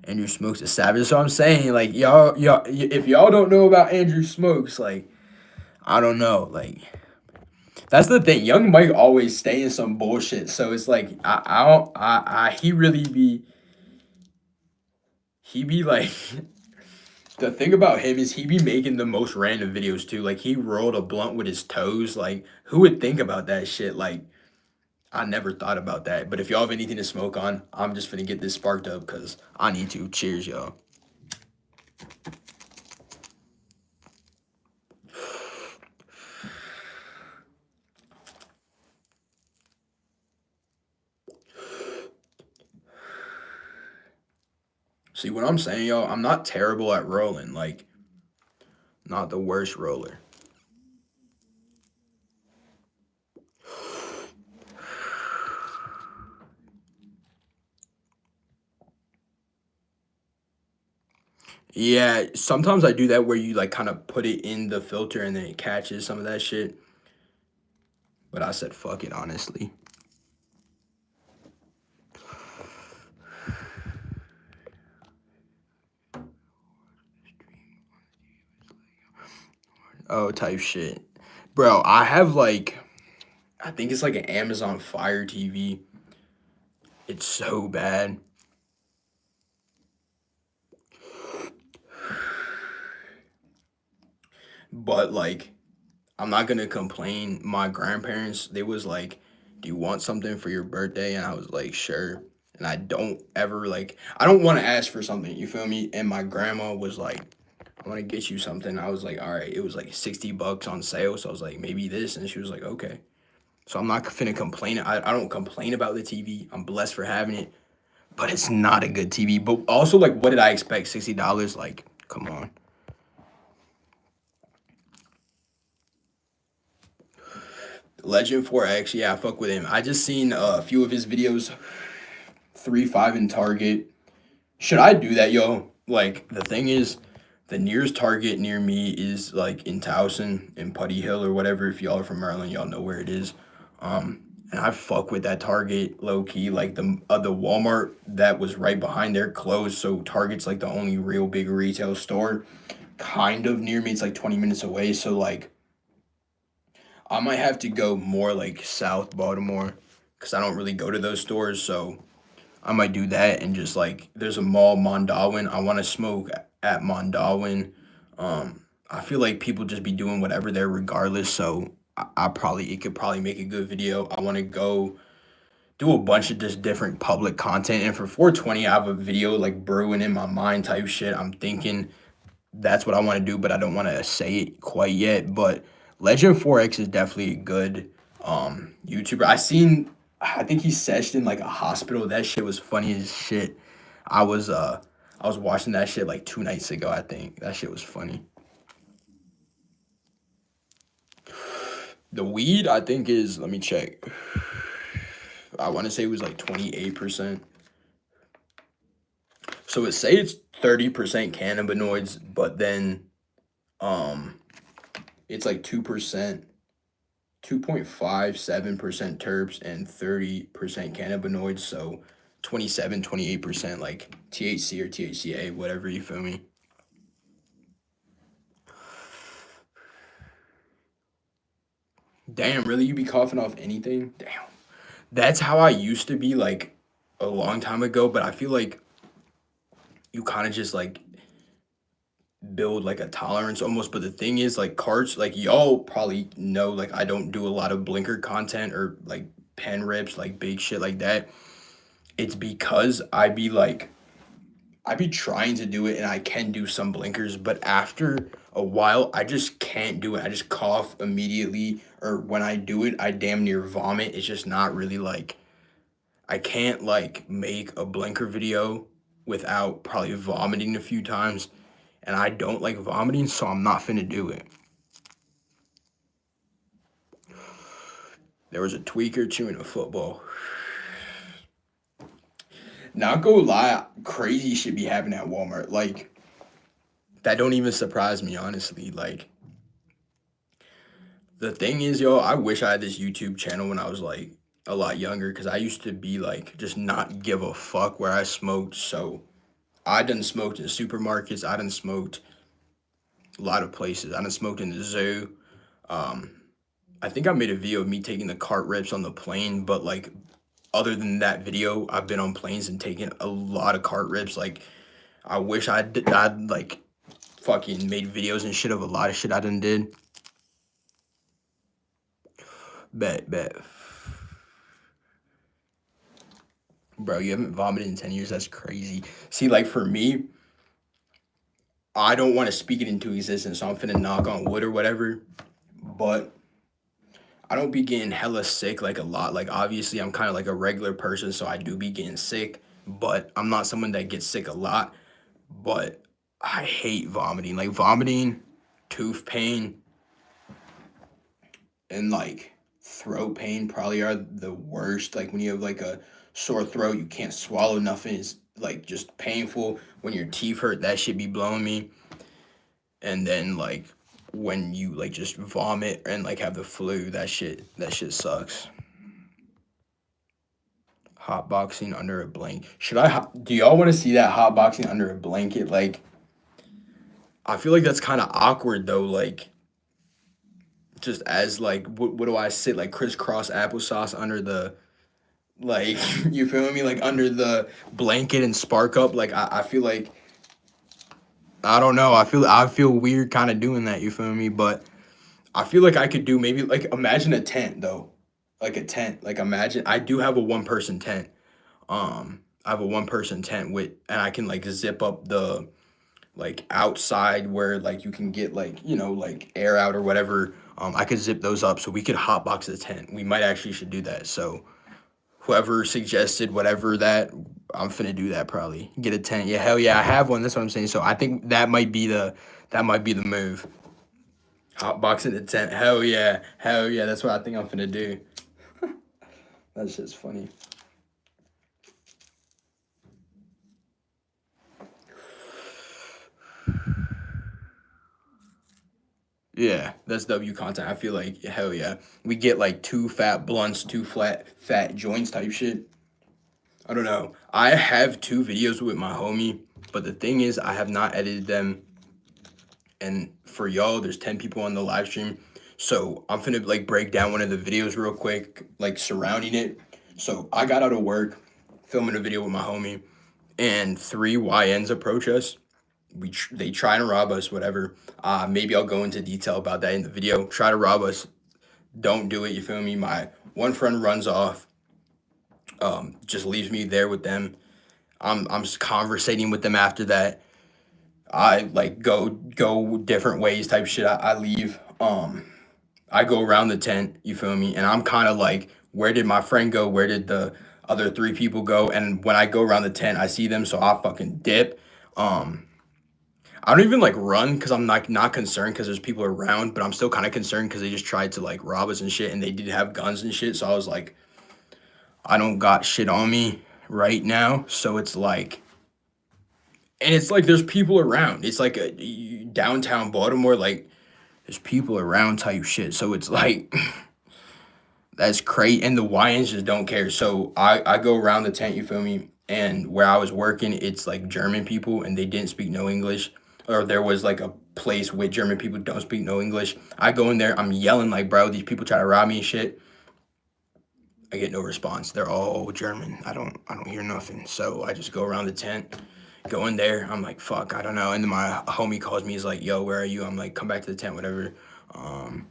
Speaker 1: Andrew Smokes is savage. So I'm saying, like, y'all, if y'all don't know about Andrew Smokes, like, I don't know, like, that's the thing. Young Mike always stay in some bullshit. So it's like, I don't, he really he be like, the thing about him is he be making the most random videos too. Like, he rolled a blunt with his toes. Like, who would think about that shit? Like, I never thought about that. But if y'all have anything to smoke on, I'm just finna get this sparked up because I need to. Cheers, y'all. See what I'm saying, y'all? I'm not terrible at rolling. Like, not the worst roller. Yeah, sometimes I do that where you like kind of put it in the filter and then it catches some of that shit. But I said fuck it, honestly. Oh, type shit. Bro, I have like, I think it's like an Amazon Fire TV. It's so bad. But like, I'm not gonna complain. My grandparents, they was like, "Do you want something for your birthday?" And I was like, "Sure." And I don't ever like, I don't want to ask for something. You feel me? And my grandma was like, "I want to get you something." I was like, "All right." It was like $60 on sale, so I was like, "Maybe this." And she was like, "Okay." So I'm not finna complain. I don't complain about the TV. I'm blessed for having it, but it's not a good TV. But also, like, what did I expect? $60? Like, come on. Legend 4X, yeah, I fuck with him. I just seen a few of his videos, 3-5 in Target. Should I do that, yo? Like, the thing is, the nearest Target near me is like in Towson, in Putty Hill or whatever. If y'all are from Maryland, y'all know where it is. And I fuck with that Target low key. Like the Walmart that was right behind there closed, so Target's like the only real big retail store kind of near me. It's like 20 minutes away, so like I might have to go more like South Baltimore because I don't really go to those stores. So I might do that and just like there's a mall, Mondawmin. I want to smoke at Mondawmin. I feel like people just be doing whatever there regardless. So I probably it could probably make a good video. I want to go do a bunch of just different public content. And for 420, I have a video like brewing in my mind type shit. I'm thinking that's what I want to do, but I don't want to say it quite yet. But Legend 4X is definitely a good YouTuber. I think he sessioned in like a hospital. That shit was funny as shit. I was I was watching that shit like 2 nights ago, I think. That shit was funny. The weed, I think, is, let me check. I want to say it was like 28%. So it say it's 30% cannabinoids, but then um it's like 2%, 2.57% terps and 30% cannabinoids, so 27, 28% like THC or THCA, whatever, you feel me? Damn, really? You be coughing off anything? Damn. That's how I used to be like a long time ago, but I feel like you kind of just like build like a tolerance almost. But the thing is, like carts, like y'all probably know, like I don't do a lot of blinker content or like pen rips, like big shit like that. It's because I be trying to do it and I can do some blinkers, but after a while, I just can't do it. I just cough immediately, or when I do it, I damn near vomit. It's just not really like, I can't like make a blinker video without probably vomiting a few times, and I don't like vomiting, so I'm not finna do it. There was a tweaker chewing a football. Not gonna lie, crazy shit be happening at Walmart. Like, that don't even surprise me, honestly. Like, the thing is, yo, I wish I had this YouTube channel when I was like a lot younger, because I used to be like just not give a fuck where I smoked. So I done smoked in supermarkets. I done smoked a lot of places. I done smoked in the zoo. Um, I think I made a video of me taking the cart rips on the plane, but like other than that video, I've been on planes and taken a lot of cart rips. Like I wish I'd like fucking made videos and shit of a lot of shit I done did. Bet. Bro, you haven't vomited in 10 years? That's crazy. See, like for me, I don't want to speak it into existence, so I'm finna knock on wood or whatever. But I don't be getting hella sick like a lot. Like obviously I'm kind of like a regular person, so I do be getting sick, but I'm not someone that gets sick a lot. But I hate vomiting. Like vomiting, tooth pain, and like throat pain probably are the worst. Like when you have like a sore throat, you can't swallow nothing. It's like just painful. When your teeth hurt, that shit be blowing me. And then like when you like just vomit and like have the flu, that shit sucks. Hot boxing under a blanket. Do y'all want to see that hot boxing under a blanket? Like I feel like that's kind of awkward though. Like just as like what do I sit like crisscross applesauce under the, like you feel me, like under the blanket and spark up. Like I feel like, I don't know. I feel weird kind of doing that. You feel me? But I feel like I could do maybe like imagine a tent though, like a tent. Like imagine I do have a 1 person tent. I have a 1 person tent with, and I can like zip up the like outside where like you can get like like air out or whatever. I could zip those up so we could hotbox the tent. We might actually should do that. So whoever suggested whatever that, I'm finna do that probably. Get a tent. Yeah, hell yeah, I have one. That's what I'm saying. So I think that might be the move. Hotboxing the tent. Hell yeah. Hell yeah. That's what I think I'm finna do. That's just funny. Yeah, that's W content. I feel like hell yeah. We get like two fat blunts, two fat joints type shit. I don't know. I have 2 videos with my homie, but the thing is I have not edited them. And for y'all, there's 10 people on the live stream. So I'm finna like break down one of the videos real quick, like surrounding it. So I got out of work, filming a video with my homie, and 3 YNs approach us. They try to rob us, whatever. Maybe I'll go into detail about that in the video. Try to rob us. Don't do it. You feel me? My one friend runs off. Just leaves me there with them. I'm just conversating with them after that. I like go different ways type shit. I leave. I go around the tent. You feel me? And I'm kind of like, where did my friend go? Where did the other 3 people go? And when I go around the tent, I see them, so I fucking dip. Um, I don't even like run because I'm like not concerned because there's people around, but I'm still kind of concerned because they just tried to like rob us and shit, and they did have guns and shit. So I was like, I don't got shit on me right now. So it's like, and it's like there's people around. It's like downtown Baltimore, like there's people around type shit. So it's like that's crazy. And the YNs just don't care. So I go around the tent, you feel me? And where I was working, it's like German people and they didn't speak no English. Or there was like a place with German people who don't speak no English. I go in there, I'm yelling like, bro, these people try to rob me and shit. I get no response. They're all German. I don't hear nothing. So I just go around the tent, go in there. I'm like, fuck, I don't know. And then my homie calls me. He's like, yo, where are you? I'm like, come back to the tent, whatever. Um,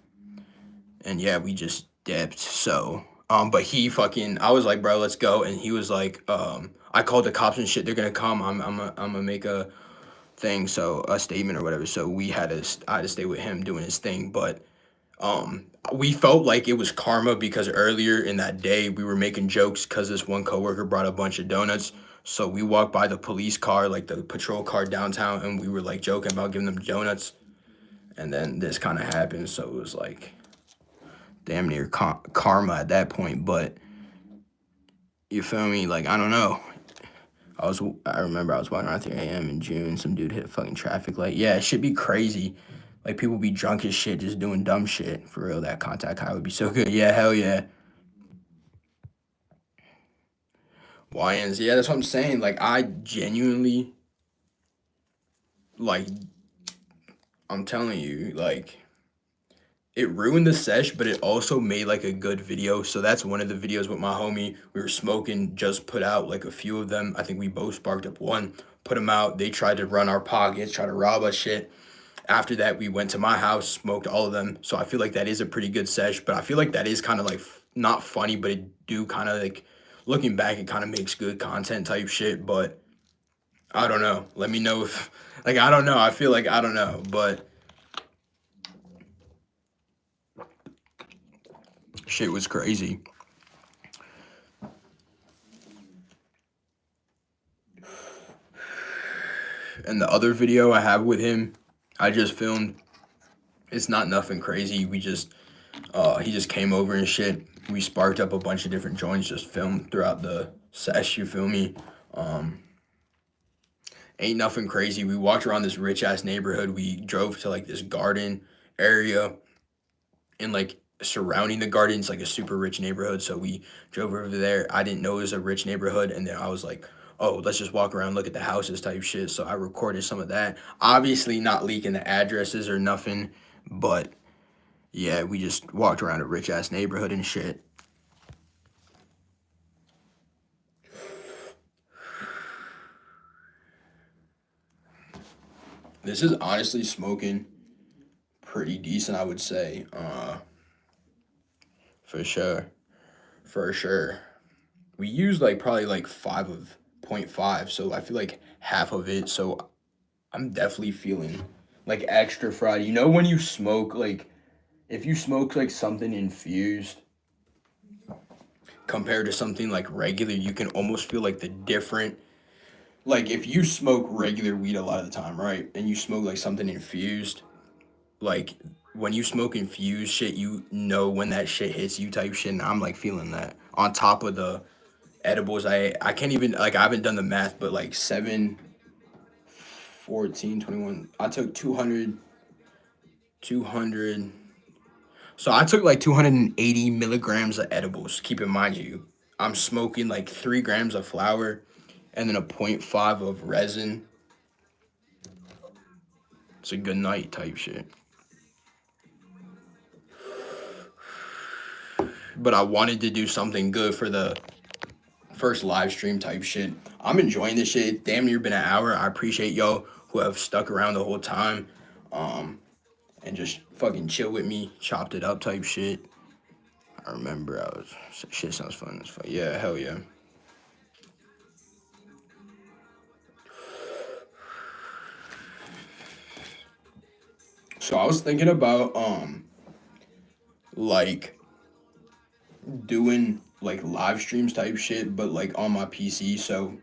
Speaker 1: and yeah, we just dipped. So, but he fucking, I was like, bro, let's go. And he was like, I called the cops and shit. They're gonna come. I'm gonna make a thing, so a statement or whatever. So I had to stay with him doing his thing. But we felt like it was karma because earlier in that day we were making jokes because this one coworker brought a bunch of donuts. So we walked by the police car, like the patrol car downtown, and we were like joking about giving them donuts. And then this kind of happened, so it was like damn near karma at that point. But you feel me? Like I don't know. I remember I was walking around 3 a.m. in June. Some dude hit a fucking traffic light. Yeah, it should be crazy. Like people be drunk as shit, just doing dumb shit. For real, that contact high would be so good. Yeah, hell yeah. YNs, yeah, that's what I'm saying. Like I genuinely, like I'm telling you, like it ruined the sesh, but it also made like a good video. So that's one of the videos with my homie. We were smoking, just put out like a few of them. I think we both sparked up one, put them out. They tried to run our pockets, try to rob us shit. After that, we went to my house, smoked all of them. So I feel like that is a pretty good sesh, but I feel like that is kind of like not funny, but it do kind of like looking back, it kind of makes good content type shit. But I don't know. Let me know if like I don't know. I feel like I don't know, but shit was crazy. And the other video I have with him, I just filmed. It's not nothing crazy. We just he just came over and shit. We sparked up a bunch of different joints, just filmed throughout the sesh, you feel me? Um Ain't nothing crazy. We walked around this rich ass neighborhood. We drove to like this garden area and like surrounding the gardens like a super rich neighborhood. So we drove over there. I didn't know it was a rich neighborhood, and then I was like, oh, let's just walk around, look at the houses type shit. So I recorded some of that. Obviously not leaking the addresses or nothing, but yeah, we just walked around a rich ass neighborhood and shit. This is honestly smoking pretty decent, I would say. For sure. For sure. We used like probably like 5 of 0.5, so I feel like half of it. So I'm definitely feeling like extra fried. You know when you smoke like if you smoke like something infused compared to something like regular, you can almost feel like the different. Like if you smoke regular weed a lot of the time, right? And you smoke like something infused, like when you smoke infused shit, you know when that shit hits you type shit. And I'm like feeling that on top of the edibles. I can't even like I haven't done the math, but like 7, 14, 21. I took 200, 200. So I took like 280 milligrams of edibles. Keep in mind, I'm smoking like 3 grams of flour and then a point 0.5 of resin. It's a good night type shit. But I wanted to do something good for the first live stream type shit. I'm enjoying this shit. Damn near been an hour. I appreciate y'all who have stuck around the whole time. And just fucking chill with me, chopped it up type shit. I remember shit sounds fun as fuck. Yeah, hell yeah. So I was thinking about like doing like live streams type shit, but like on my PC. So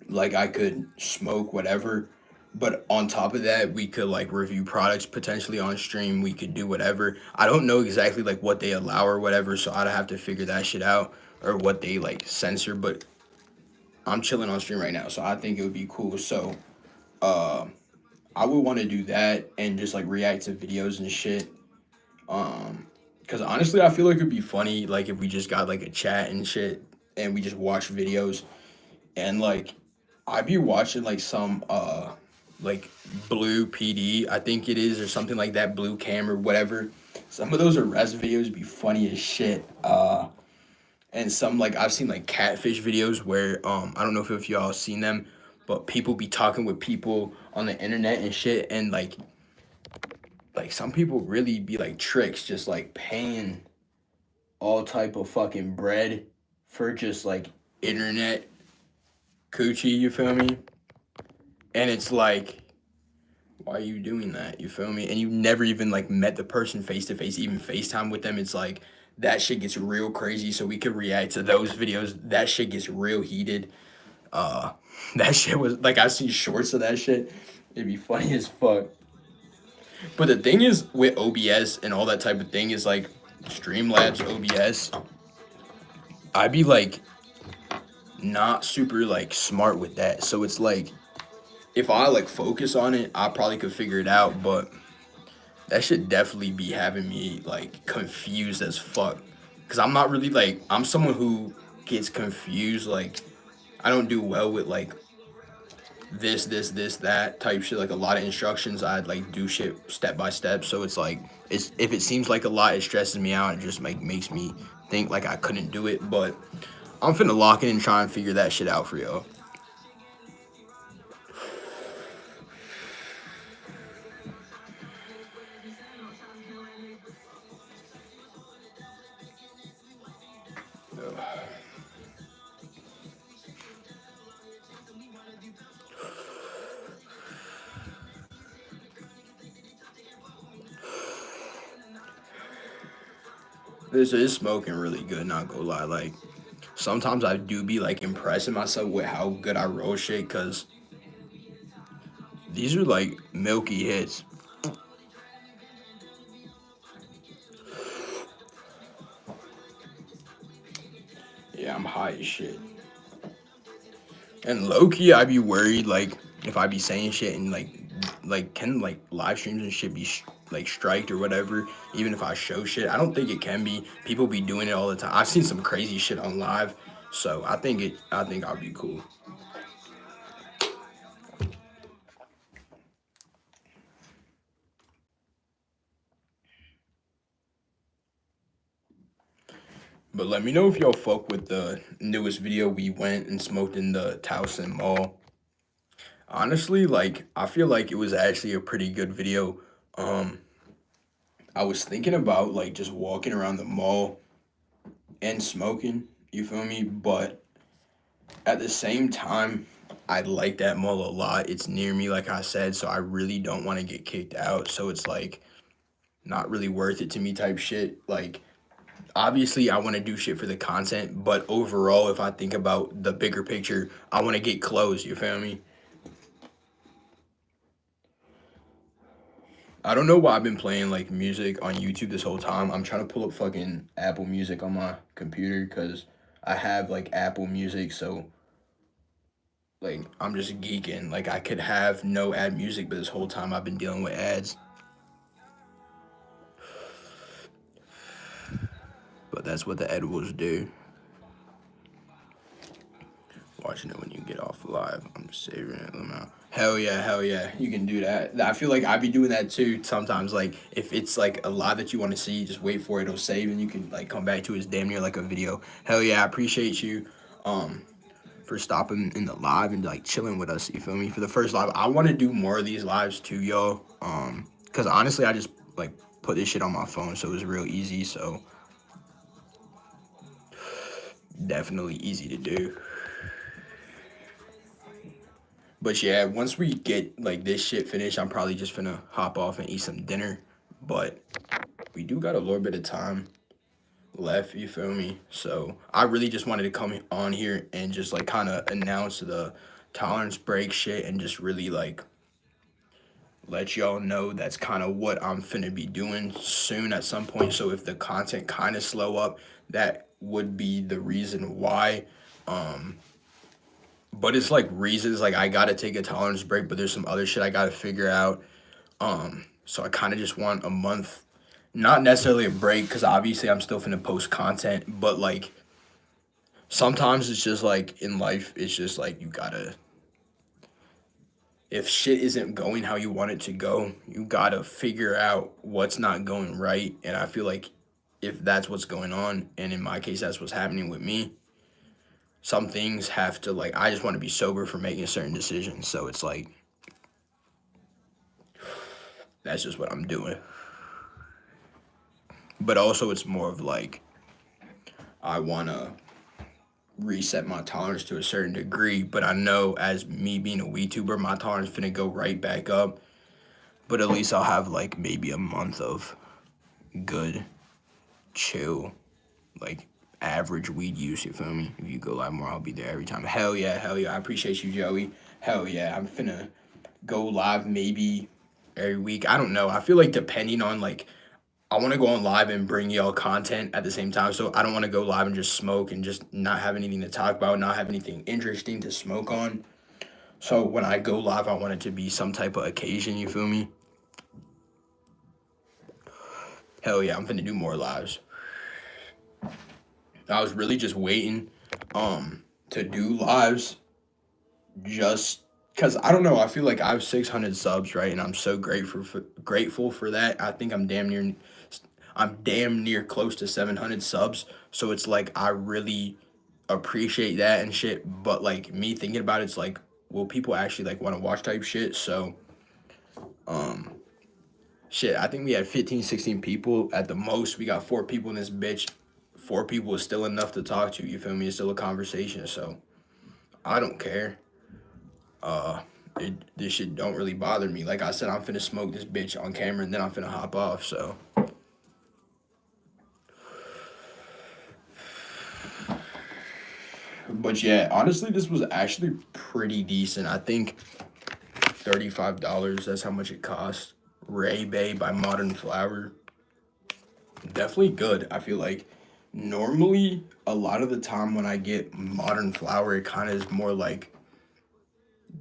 Speaker 1: Like I could smoke whatever, but on top of that, we could like review products potentially on stream. We could do whatever. I don't know exactly like what they allow or whatever, so I'd have to figure that shit out or what they like censor. But I'm chilling on stream right now, so I think it would be cool. So uh, I would want to do that and just like react to videos and shit. Because honestly, I feel like it'd be funny like if we just got like a chat and shit, and we just watch videos and like I'd be watching like some like Blue PD, I think it is, or something like that, Blue Cam or whatever. Some of those arrest videos be funny as shit. And some like I've seen like catfish videos where I don't know if y'all seen them, but people be talking with people on the internet and shit, and like some people really be like tricks, just like paying all type of fucking bread for just like internet coochie, you feel me? And it's like, why are you doing that? You feel me? And you never even like met the person face to face, even FaceTime with them. It's like that shit gets real crazy. So we could react to those videos. That shit gets real heated. Uh that shit was like I see shorts of that shit. It'd be funny as fuck. But the thing is with OBS and all that type of thing is like Streamlabs OBS, I'd be like not super like smart with that. So it's like if I like focus on it, I probably could figure it out, but that should definitely be having me like confused as fuck. Cause I'm not really like I'm someone who gets confused. Like I don't do well with like this, that type shit. Like a lot of instructions, I'd like do shit step by step. So it's like it's if it seems like a lot, it stresses me out. It just like makes me think like I couldn't do it. But I'm finna lock in and try and figure that shit out for y'all. This is smoking really good, not gonna lie. Like sometimes I do be like impressing myself with how good I roll shit, cause these are like milky hits. Yeah, I'm high as shit. And low key, I be worried like if I be saying shit and like can like live streams and shit be like striked or whatever. Even if I show shit, I don't think it can be. People be doing it all the time. I've seen some crazy shit on live, so I think it. I think I'll be cool. But let me know if y'all fuck with the newest video we went and smoked in the Towson Mall. Honestly, like I feel like it was actually a pretty good video. Um, I was thinking about like just walking around the mall and smoking, you feel me? But at the same time, I like that mall a lot. It's near me, like I said, so I really don't want to get kicked out. So it's like not really worth it to me type shit. Like obviously I want to do shit for the content, but overall if I think about the bigger picture, I want to get clothes, you feel me? I don't know why I've been playing like music on YouTube this whole time. I'm trying to pull up fucking Apple Music on my computer because I have like Apple Music, so like I'm just geeking. Like I could have no ad music, but this whole time I've been dealing with ads. But that's what the edibles do. Watching it when you get off live. I'm just saving it them out. Hell yeah, you can do that. I feel like I be doing that too sometimes. Like if it's like a live that you want to see, just wait for it, it'll save and you can like come back to it. It's damn near like a video. Hell yeah, I appreciate you for stopping in the live and like chilling with us, you feel me? For the first live. I want to do more of these lives too, y'all. Cause honestly I just like put this shit on my phone so it was real easy, so definitely easy to do. But yeah, once we get like this shit finished, I'm probably just gonna hop off and eat some dinner. But we do got a little bit of time left, you feel me? So I really just wanted to come on here and just like kind of announce tolerance break shit and just really like let y'all know that's kind of what I'm finna be doing soon at some point. So if the content kind of slow up, that would be the reason why. Um, but it's like reasons like I gotta take a tolerance break, but there's some other shit I gotta figure out. So I kind of just want a month, not necessarily a break, because obviously I'm still finna post content, but like sometimes it's just like in life, it's just like you gotta, if shit isn't going how you want it to go, you gotta figure out what's not going right. And I feel like if that's what's going on, and in my case, that's what's happening with me, some things have to, like, I just want to be sober for making certain decisions. So it's like, that's just what I'm doing. But also, it's more of like, I want to reset my tolerance to a certain degree. But I know as me being a WeTuber, my tolerance finna go right back up. But at least I'll have like maybe a month of good, chill, like average weed use, you feel me? If you go live more, I'll be there every time. Hell yeah, hell yeah. I appreciate you, Joey. Hell yeah. I'm finna go live maybe every week. I don't know. I feel like depending on like I want to go on live and bring y'all content at the same time. So I don't want to go live and just smoke and just not have anything to talk about, not have anything interesting to smoke on. So when I go live, I want it to be some type of occasion, you feel me? Hell yeah, I'm finna do more lives. I was really just waiting to do lives just because I don't know. I feel like I have 600 subs, right? And I'm so grateful for that. I think I'm damn near close to 700 subs. So it's like I really appreciate that and shit. But like me thinking about it's like, will people actually like want to watch type shit? So shit, I think we had 15, 16 people at the most. We got 4 people in this bitch. 4 people is still enough to talk to. You feel me? It's still a conversation. So I don't care. This shit don't really bother me. Like I said, I'm finna smoke this bitch on camera and then I'm finna hop off. So, but yeah, honestly, this was actually pretty decent. I think $35. That's how much it cost. Ray Bay by Modern Flower. Definitely good. I feel like normally a lot of the time when I get Modern Flower, it kind of is more like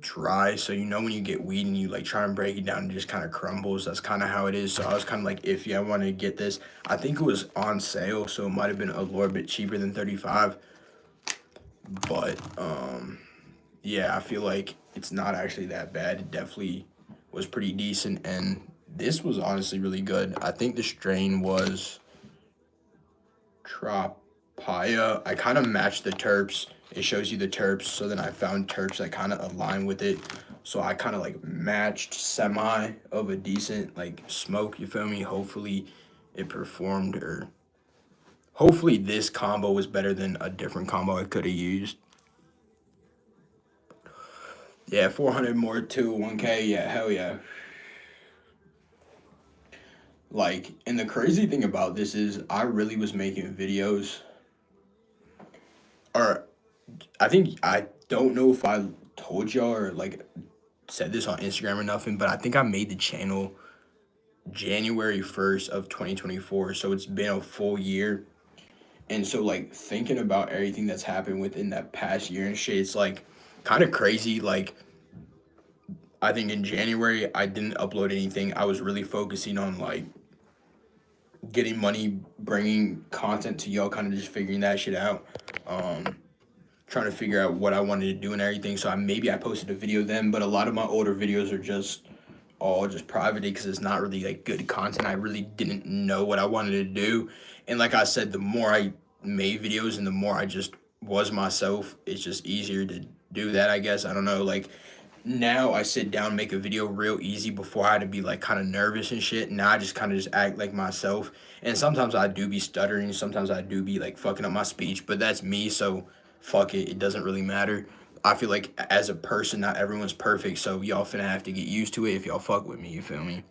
Speaker 1: dry. So you know when you get weed and you like try and break it down, it just kind of crumbles. That's kind of how it is. So I was kind of like iffy. I wanted to get this. I think it was on sale, so it might have been a little bit cheaper than 35. But yeah, I feel like it's not actually that bad. It definitely was pretty decent, and this was honestly really good. I think the strain was Tropaya. I kind of matched the terps. It shows you the terps, so then I found terps that kind of align with it. So I kind of like matched semi of a decent like smoke, you feel me? Hopefully it performed, or hopefully this combo was better than a different combo I could have used. Yeah, 400 more to 1K. Yeah, hell yeah. Like, and the crazy thing about this is I really was making videos, or I think I don't know if I told y'all or like said this on Instagram or nothing, but I think I made the channel January 1st of 2024. So it's been a full year. And so like thinking about everything that's happened within that past year and shit, it's like kind of crazy. Like I think in January I didn't upload anything. I was really focusing on like getting money, bringing content to y'all, kind of just figuring that shit out. Trying to figure out what I wanted to do and everything. So I posted a video then, but a lot of my older videos are just all just private because it's not really like good content. I really didn't know what I wanted to do. And like I said, the more I made videos and the more I just was myself, it's just easier to do that, I guess. I don't know. Like now I sit down, make a video real easy. Before I had to be like kind of nervous and shit. Now I just kind of just act like myself. And sometimes I do be stuttering. Sometimes I do be like fucking up my speech, but that's me. So fuck it. It doesn't really matter. I feel like as a person, not everyone's perfect. So y'all finna have to get used to it if y'all fuck with me. You feel me?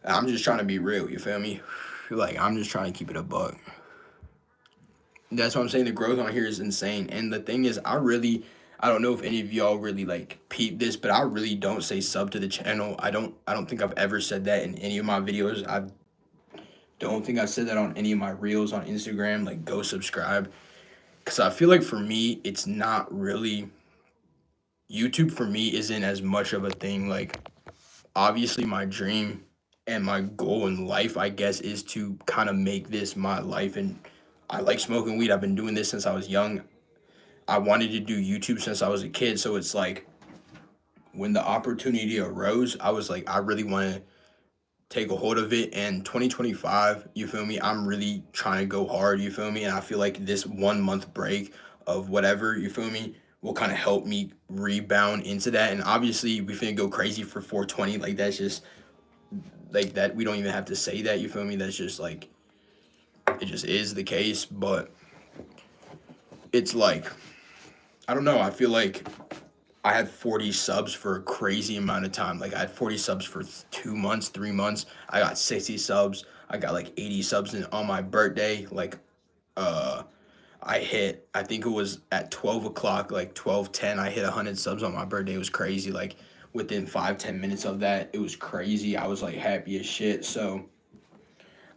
Speaker 1: I'm just trying to be real. You feel me? Like I'm just trying to keep it a buck. That's what I'm saying. The growth on here is insane. And the thing is, I don't know if any of y'all really like peep this, but I really don't say sub to the channel. I don't think I've ever said that in any of my videos. I don't think I said that on any of my reels on Instagram. Like, go subscribe. Cause I feel like for me, it's not really, YouTube for me isn't as much of a thing. Like, obviously my dream and my goal in life, I guess, is to kind of make this my life. And I like smoking weed. I've been doing this since I was young. I wanted to do YouTube since I was a kid. So it's like when the opportunity arose, I was like, I really want to take a hold of it. And 2025, you feel me? I'm really trying to go hard, you feel me? And I feel like this 1 month break of whatever, you feel me, will kind of help me rebound into that. And obviously, we finna go crazy for 420. Like, that's just like that. We don't even have to say that, you feel me? That's just like, it just is the case. But it's like, I don't know. I feel like I had 40 subs for a crazy amount of time. Like, I had 40 subs for 2 months, 3 months. I got 60 subs. I got like 80 subs on my birthday. Like, uh, I hit, I think it was at 12 o'clock, like 12:10. I hit 100 subs on my birthday. It was crazy. Like, within 5-10 minutes of that, it was crazy. I was like happy as shit. So,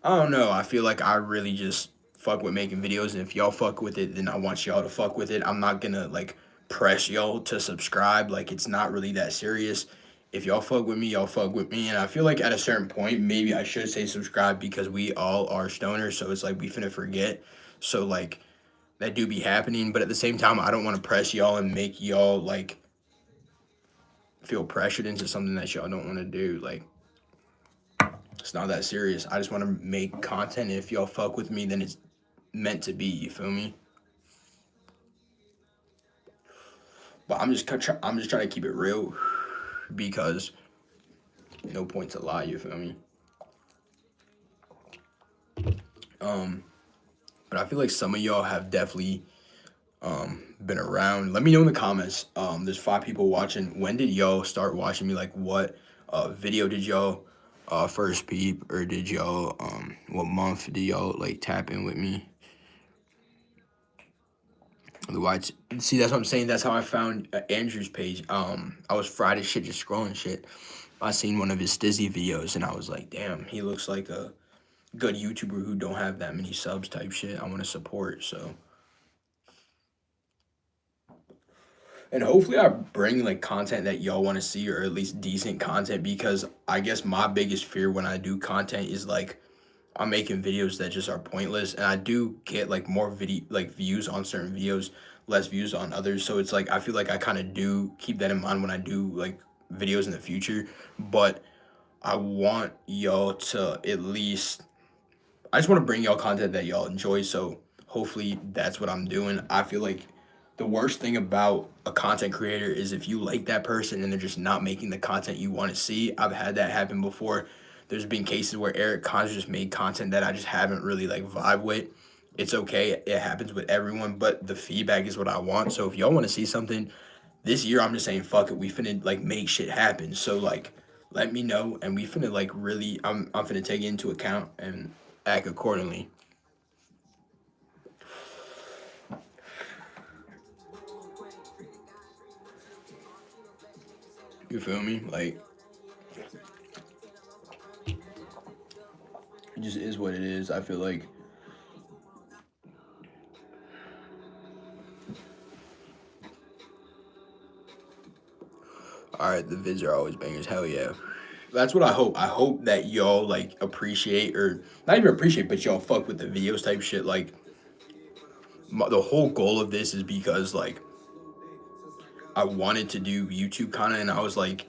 Speaker 1: I don't know. I feel like I really just fuck with making videos, and if y'all fuck with it, then I want y'all to fuck with it. I'm not gonna like press y'all to subscribe. Like, it's not really that serious. If y'all fuck with me, y'all fuck with me. And I feel like at a certain point, maybe I should say subscribe because we all are stoners. So it's like we finna forget. So like that do be happening. But at the same time, I don't want to press y'all and make y'all like feel pressured into something that y'all don't want to do. Like, it's not that serious. I just want to make content. If y'all fuck with me, then it's meant to be. You feel me? But I'm just trying to keep it real because no point to lie. You feel me? Um, but I feel like some of y'all have definitely been around. Let me know in the comments. There's 5 people watching. When did y'all start watching me? Like, what video did y'all first peep, or did y'all what month did y'all like tap in with me? Otherwise, see, that's what I'm saying. That's how I found Andrew's page. I was Friday shit, just scrolling shit. I seen one of his Stizzy videos, and I was like, damn, he looks like a good YouTuber who don't have that many subs type shit. I want to support, so. And hopefully I bring like content that y'all want to see, or at least decent content, because I guess my biggest fear when I do content is like I'm making videos that just are pointless, and I do get like more video like views on certain videos, less views on others. So it's like I feel like I kind of do keep that in mind when I do like videos in the future. But I want y'all to at least, I just want to bring y'all content that y'all enjoy. So hopefully that's what I'm doing. I feel like the worst thing about a content creator is if you like that person and they're just not making the content you want to see. I've had that happen before. There's been cases where Eric Cons just made content that I just haven't really like vibe with. It's okay. It happens with everyone, but the feedback is what I want. So if y'all want to see something this year, I'm just saying fuck it. We finna like make shit happen. So like let me know, and we finna like really I'm finna take it into account and act accordingly. You feel me? Like, it just is what it is. I feel like all right, the vids are always bangers. Hell yeah. That's what I hope. I hope that y'all like appreciate, or not even appreciate, but y'all fuck with the videos type shit. Like, the whole goal of this is because like I wanted to do YouTube content, and I was like,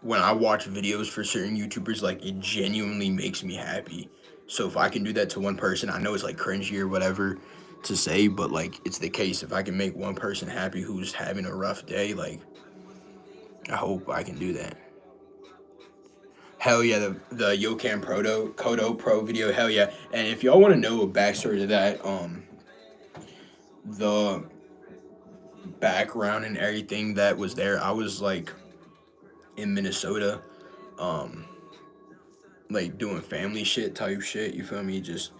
Speaker 1: when I watch videos for certain YouTubers, like it genuinely makes me happy. So if I can do that to one person, I know it's like cringy or whatever to say, but like it's the case. If I can make one person happy who's having a rough day, like I hope I can do that. Hell yeah, the Yokan Proto Kodo Pro video, hell yeah. And if y'all want to know a backstory to that, the background and everything that was there, I was like in Minnesota, um, like doing family shit type shit, you feel me? Just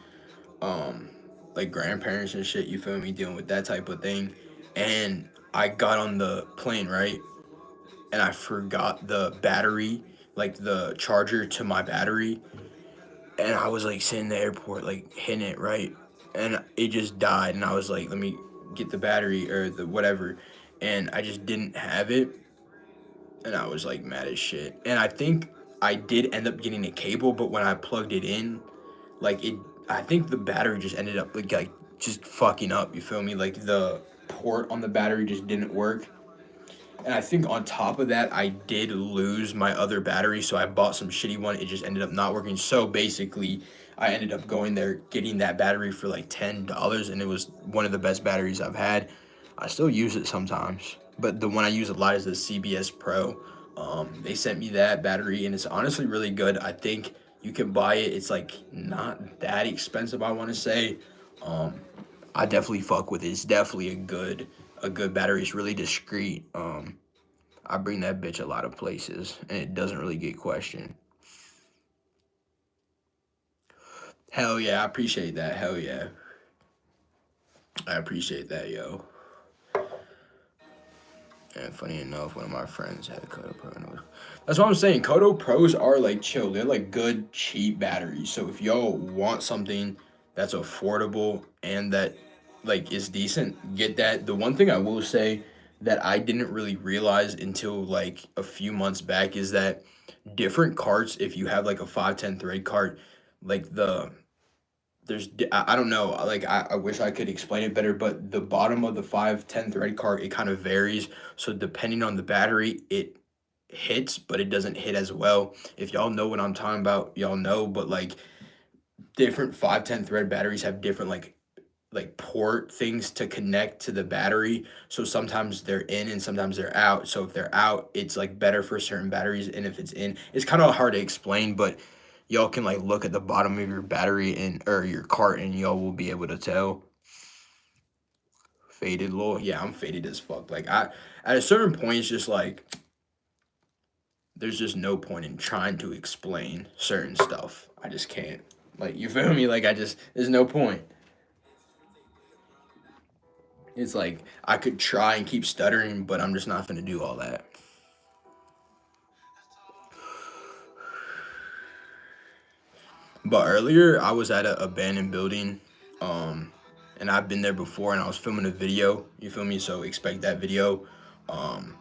Speaker 1: like grandparents and shit, you feel me, dealing with that type of thing. And I got on the plane, right? And I forgot the battery, like the charger to my battery. And I was like sitting in the airport, like hitting it, right? And it just died. And I was like, let me get the battery or the whatever. And I just didn't have it. And I was like mad as shit. And I think I did end up getting a cable, but when I plugged it in, like it, I think the battery just ended up like just fucking up. You feel me? Like the port on the battery just didn't work. And I think on top of that, I did lose my other battery, so I bought some shitty one. It just ended up not working. So basically, I ended up going there getting that battery for like $10, and it was one of the best batteries I've had. I still use it sometimes, but the one I use a lot is the CBS Pro. They sent me that battery, and it's honestly really good. I think you can buy it. It's like not that expensive, I want to say. Um, I definitely fuck with it. It's definitely a good battery. It's really discreet. I bring that bitch a lot of places, and it doesn't really get questioned. Hell yeah, I appreciate that. Hell yeah, I appreciate that, yo. And funny enough, one of my friends had a Kodo Pro. That's what I'm saying. Kodo Pros are like chill. They're like good, cheap batteries. So if y'all want something that's affordable and that like is decent, get that. The one thing I will say that I didn't really realize until like a few months back is that different carts, if you have like a 510 thread cart, like I don't know, like I wish I could explain it better, but the bottom of the 510 thread cart, it kind of varies. So depending on the battery, it hits, but it doesn't hit as well. If y'all know what I'm talking about, y'all know, but like different 510 thread batteries have different like port things to connect to the battery. So sometimes they're in and sometimes they're out. So if they're out, it's like better for certain batteries, and if it's in, it's kind of hard to explain, but y'all can like look at the bottom of your battery and or your cart and y'all will be able to tell. Faded low. Yeah, I'm faded as fuck. Like I at a certain point it's just like there's just no point in trying to explain certain stuff. I just can't. Like you feel me? Like I just there's no point. It's like I could try and keep stuttering, but I'm just not gonna do all that. But earlier I was at a abandoned building, um, and I've been there before, and I was filming a video. You feel me? So expect that video. Um,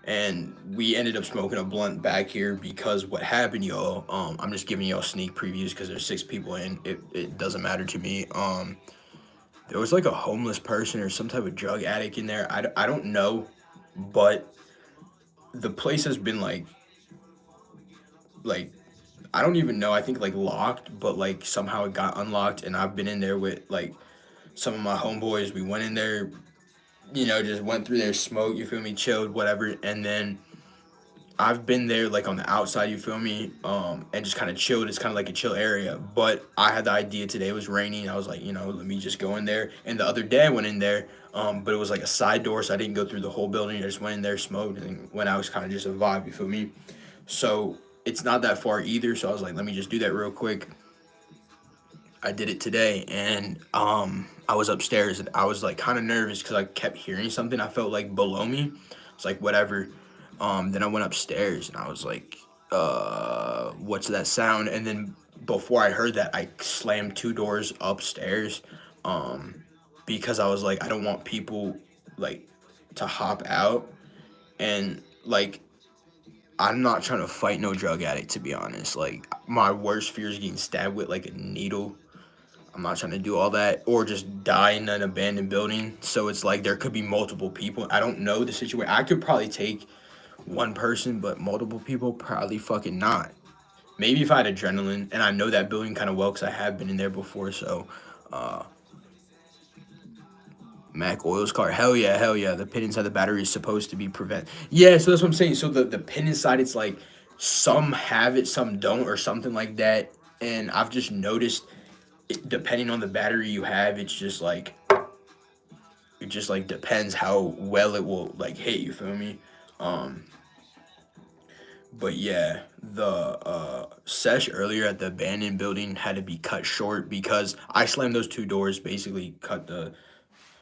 Speaker 1: and we ended up smoking a blunt back here because what happened, y'all. I'm just giving y'all sneak previews because there's 6 people in. It doesn't matter to me. There was like a homeless person or some type of drug addict in there. I don't know, but the place has been like I don't even know. I think like locked, but like somehow it got unlocked, and I've been in there with like some of my homeboys. We went in there, just went through there, smoked. You feel me? Chilled, whatever, and then I've been there like on the outside. You feel me? And just kind of chilled. It's kind of like a chill area. But I had the idea today. It was raining. I was like, let me just go in there. And the other day I went in there, but it was like a side door, so I didn't go through the whole building. I just went in there, smoked, and went out. It was kind of just a vibe. You feel me? So it's not that far either. So I was like, let me just do that real quick. I did it today, and I was upstairs, and I was like kind of nervous because I kept hearing something. I felt like below me. It's like whatever. Then I went upstairs, and I was like, what's that sound? And then before I heard that, I slammed 2 doors upstairs, um, because I was like, I don't want people like to hop out, and like I'm not trying to fight no drug addict, to be honest. Like my worst fear is getting stabbed with like a needle. I'm not trying to do all that or just die in an abandoned building. So it's like there could be multiple people. I don't know the situation. I could probably take one person, but multiple people probably fucking not. Maybe if I had adrenaline, and I know that building kind of well because I have been in there before. So, uh, Mac Oil's car, hell yeah, hell yeah. The pin inside the battery is supposed to be prevent. Yeah, so that's what I'm saying. So the pin inside, it's like some have it, some don't, or something like that. And I've just noticed, depending on the battery you have, it just like depends how well it will like hit. You feel me? Um, But yeah, the sesh earlier at the abandoned building had to be cut short because I slammed those two doors, basically cut the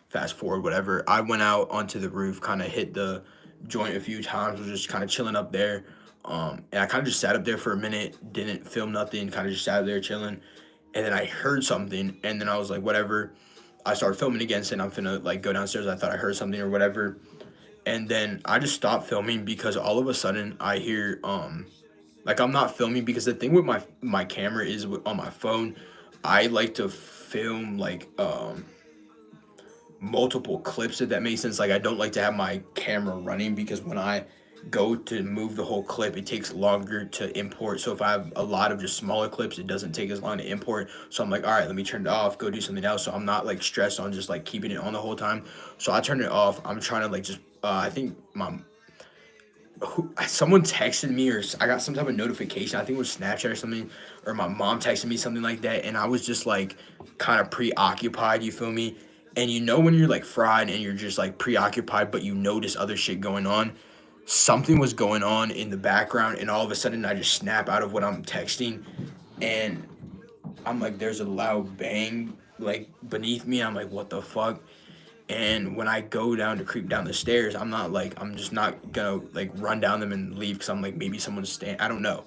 Speaker 1: fast forward, whatever. I went out onto the roof, kind of hit the joint a few times, was just kind of chilling up there. And I kind of just sat up there for a minute, didn't film nothing, kind of just sat there chilling. And then I heard something, and then I was like, whatever. I started filming again, saying I'm finna like go downstairs. I thought I heard something or whatever. And then I just stopped filming because all of a sudden I hear like I'm not filming because the thing with my camera is on my phone. I like to film like multiple clips if that makes sense. Like I don't like to have my camera running because when I go to move the whole clip it takes longer to import. So if I have a lot of just smaller clips it doesn't take as long to import. So I'm like, all right, let me turn it off, go do something else. So I'm not like stressed on just like keeping it on the whole time. So I turned it off. I'm trying to like just I think my someone texted me or I got some type of notification. I think it was Snapchat or something, or my mom texted me something like that, and I was just like kind of preoccupied. You feel me? And you know when you're like fried and you're just like preoccupied, but you notice other shit going on. Something was going on in the background, and all of a sudden I just snap out of what I'm texting, and I'm like, there's a loud bang like beneath me. I'm like, what the fuck? And when I go down to creep down the stairs, I'm not like I'm just not gonna like run down them and leave because I'm like maybe someone's staying. I don't know.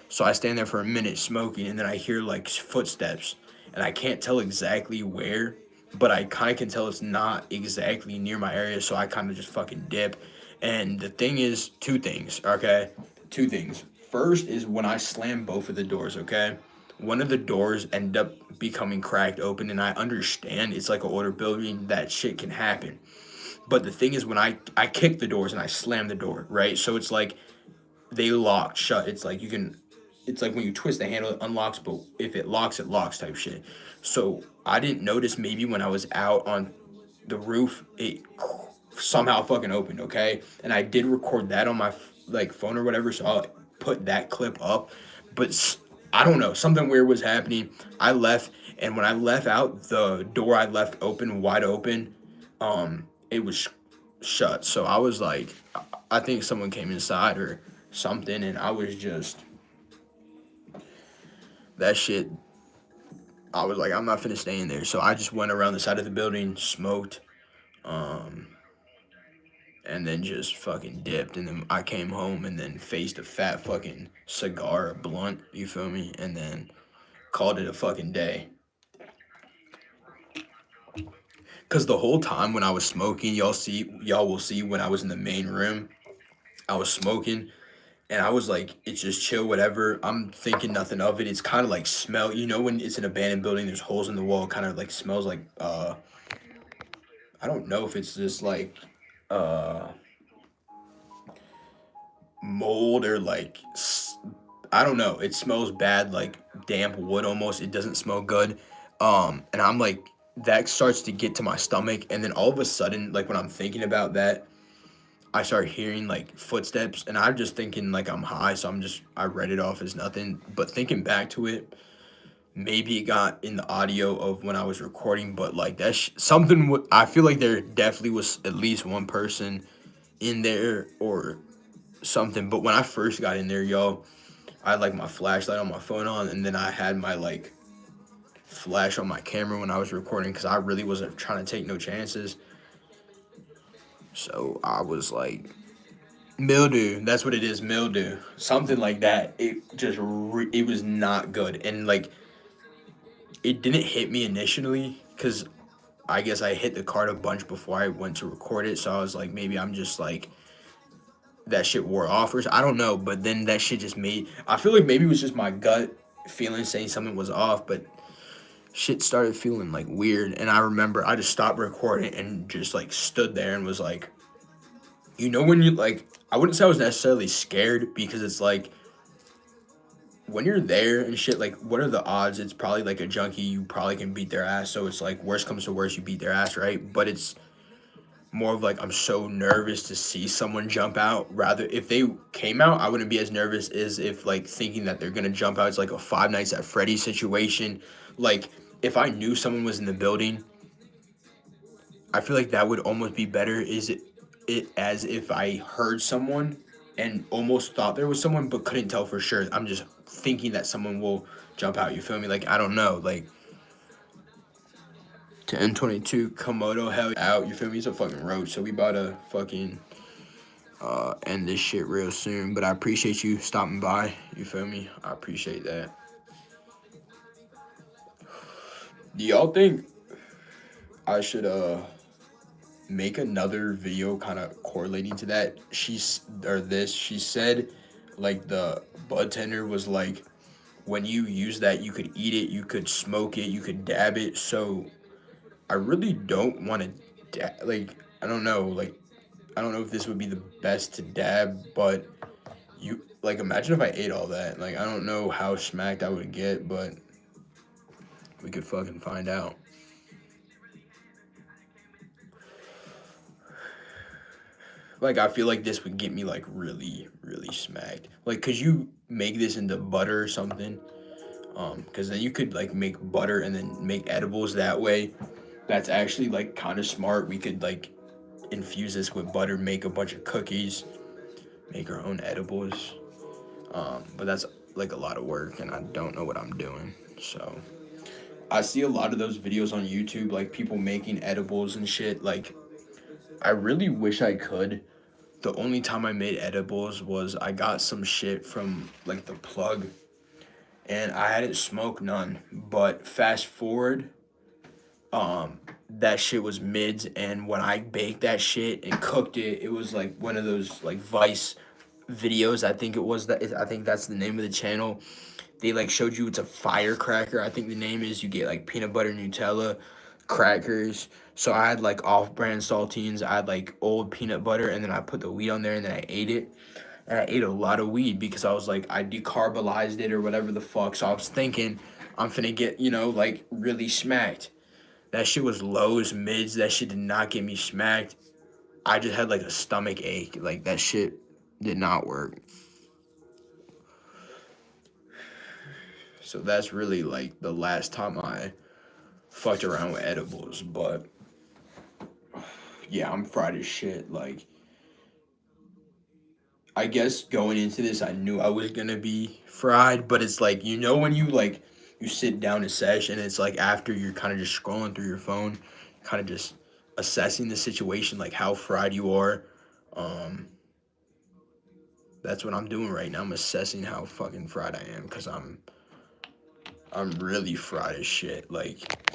Speaker 1: So I stand there for a minute smoking, and then I hear like footsteps, and I can't tell exactly where, but I kind of can tell it's not exactly near my area. So I kind of just fucking dip. And the thing is, two things. Okay, two things. First is when I slam both of the doors. Okay, one of the doors ended up becoming cracked open, and I understand it's like an older building that shit can happen. But the thing is when I kick the doors and I slam the door, right? So it's like they lock shut. It's like you can it's like when you twist the handle it unlocks, but if it locks type shit. So I didn't notice maybe when I was out on the roof it somehow fucking opened, okay? And I did record that on my like phone or whatever, so I'll put that clip up. But I don't know, something weird was happening. I left, and when I left out, the door I left open, wide open, it was shut. So I was like, I think someone came inside or something, and I was just that shit. I was like, I'm not finna stay in there. So I just went around the side of the building, smoked, um, and then just fucking dipped. And then I came home and then faced a fat fucking cigar, a blunt, you feel me? And then called it a fucking day. Cause the whole time when I was smoking, y'all will see when I was in the main room, I was smoking and I was like, it's just chill, whatever. I'm thinking nothing of it. It's kind of like smell, you know, when it's an abandoned building, there's holes in the wall, kind of like smells like I don't know if it's just like uh mold or like I don't know. It smells bad, like damp wood almost. It doesn't smell good. And I'm like, that starts to get to my stomach, and then all of a sudden, like when I'm thinking about that, I start hearing like footsteps, and I'm just thinking like I'm high, so I read it off as nothing. But thinking back to it, maybe it got in the audio of when I was recording, but like something. I feel like there definitely was at least one person in there or something. But when I first got in there, yo, I had like my flashlight on my phone on, and then I had my like flash on my camera when I was recording because I really wasn't trying to take no chances. So I was like, mildew. That's what it is, mildew. Something like that. It was not good, and like it didn't hit me initially because I guess I hit the card a bunch before I went to record it. So I was like, maybe I'm just like that shit wore off or I don't know. But then that shit just made. I feel like maybe it was just my gut feeling saying something was off, but shit started feeling like weird. And I remember I just stopped recording and just like stood there and was like, you know, when you like, I wouldn't say I was necessarily scared because it's like when you're there and shit, like, what are the odds? It's probably like a junkie, you probably can beat their ass. So it's like, worst comes to worst, you beat their ass, right? But it's more of like, I'm so nervous to see someone jump out. Rather, if they came out, I wouldn't be as nervous as if like thinking that they're gonna jump out. It's like a Five Nights at Freddy's situation. Like, if I knew someone was in the building, I feel like that would almost be better. Is it as if I heard someone? and almost thought there was someone but couldn't tell for sure. I'm just thinking that someone will jump out. You feel me? Like I don't know. Like to N22 Komodo hell out. You feel me? He's a fucking roach. So we about to fucking end this shit real soon. But I appreciate you stopping by. You feel me? I appreciate that. Do y'all think I should make another video kind of correlating to that? She said like the bud tender was like when you use that you could eat it, you could smoke it, you could dab it. So I really don't want to like I don't know, like I don't know if this would be the best to dab, but you like imagine if I ate all that. Like I don't know how smacked I would get, but we could fucking find out. Like I feel like this would get me like really, really smacked. Like could you make this into butter or something? Because then you could like make butter and then make edibles that way. That's actually like kind of smart. We could like infuse this with butter, make a bunch of cookies, make our own edibles. But that's like a lot of work, and I don't know what I'm doing. So I see a lot of those videos on YouTube, like people making edibles and shit. Like I really wish I could. The only time I made edibles was I got some shit from like the plug, and I hadn't smoked none. But fast forward, that shit was mids, and when I baked that shit and cooked it, it was like one of those like Vice videos. I think it was that. I think that's the name of the channel. They like showed you it's a firecracker. I think the name is. You get like peanut butter Nutella crackers. So I had like off-brand saltines. I had like old peanut butter, and then I put the weed on there, and then I ate it. And I ate a lot of weed because I was like I decarbonized it or whatever the fuck. So I was thinking I'm finna get like really smacked. That shit was lows, mids. That shit did not get me smacked. I just had like a stomach ache. Like that shit did not work. So that's really like the last time I fucked around with edibles. But yeah, I'm fried as shit. Like I guess going into this, I knew I was gonna be fried. But it's like when you sit down to sesh and it's like after you're kind of just scrolling through your phone, kind of just assessing the situation, like how fried you are. Um, that's what I'm doing right now. I'm assessing how fucking fried I am because I'm really fried as shit. Like,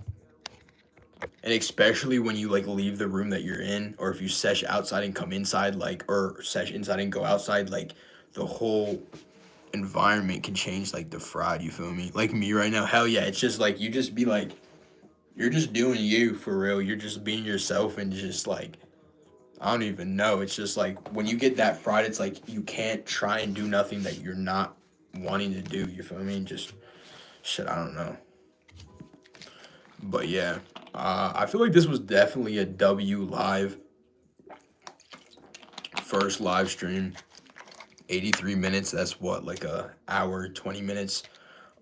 Speaker 1: and especially when you like leave the room that you're in, or if you sesh outside and come inside, like, or sesh inside and go outside, like, the whole environment can change, like the fried. You feel me? Like me right now, hell yeah, it's just like you just be like, you're just doing you for real. You're just being yourself and just like I don't even know. It's just like when you get that fried, it's like you can't try and do nothing that you're not wanting to do. You feel me? Just shit. I don't know. But yeah, I feel like this was definitely a W live. First live stream. 83 minutes. That's what, like a hour, 20 minutes.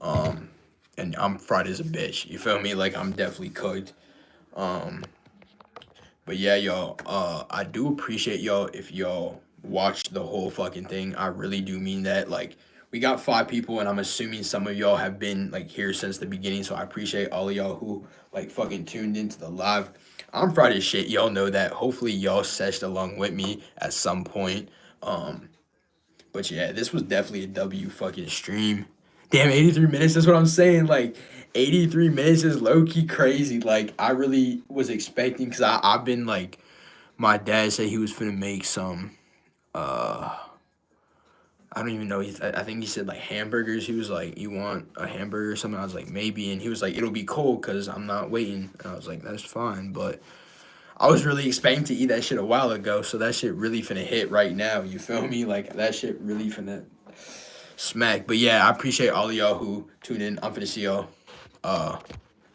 Speaker 1: And I'm fried as a bitch. You feel me? Like I'm definitely cooked. Um, But yeah, y'all, I do appreciate y'all if y'all watched the whole fucking thing. I really do mean that. Like, we got 5 people, and I'm assuming some of y'all have been like here since the beginning. So I appreciate all of y'all who like fucking tuned into the live. I'm Friday as shit. Y'all know that. Hopefully y'all seshed along with me at some point. Um, but yeah, this was definitely a W fucking stream. Damn, 83 minutes. That's what I'm saying. Like, 83 minutes is low key crazy. Like, I really was expecting, because I've been like, my dad said he was finna make some, I don't even know. I think he said like hamburgers. He was like, you want a hamburger or something? I was like, maybe. And he was like, it'll be cold because I'm not waiting. And I was like, that's fine. But I was really expecting to eat that shit a while ago. So that shit really finna hit right now. You feel me? Like, that shit really finna smack. But yeah, I appreciate all of y'all who tuned in. I'm finna see y'all.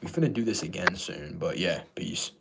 Speaker 1: We finna do this again soon. But yeah, peace.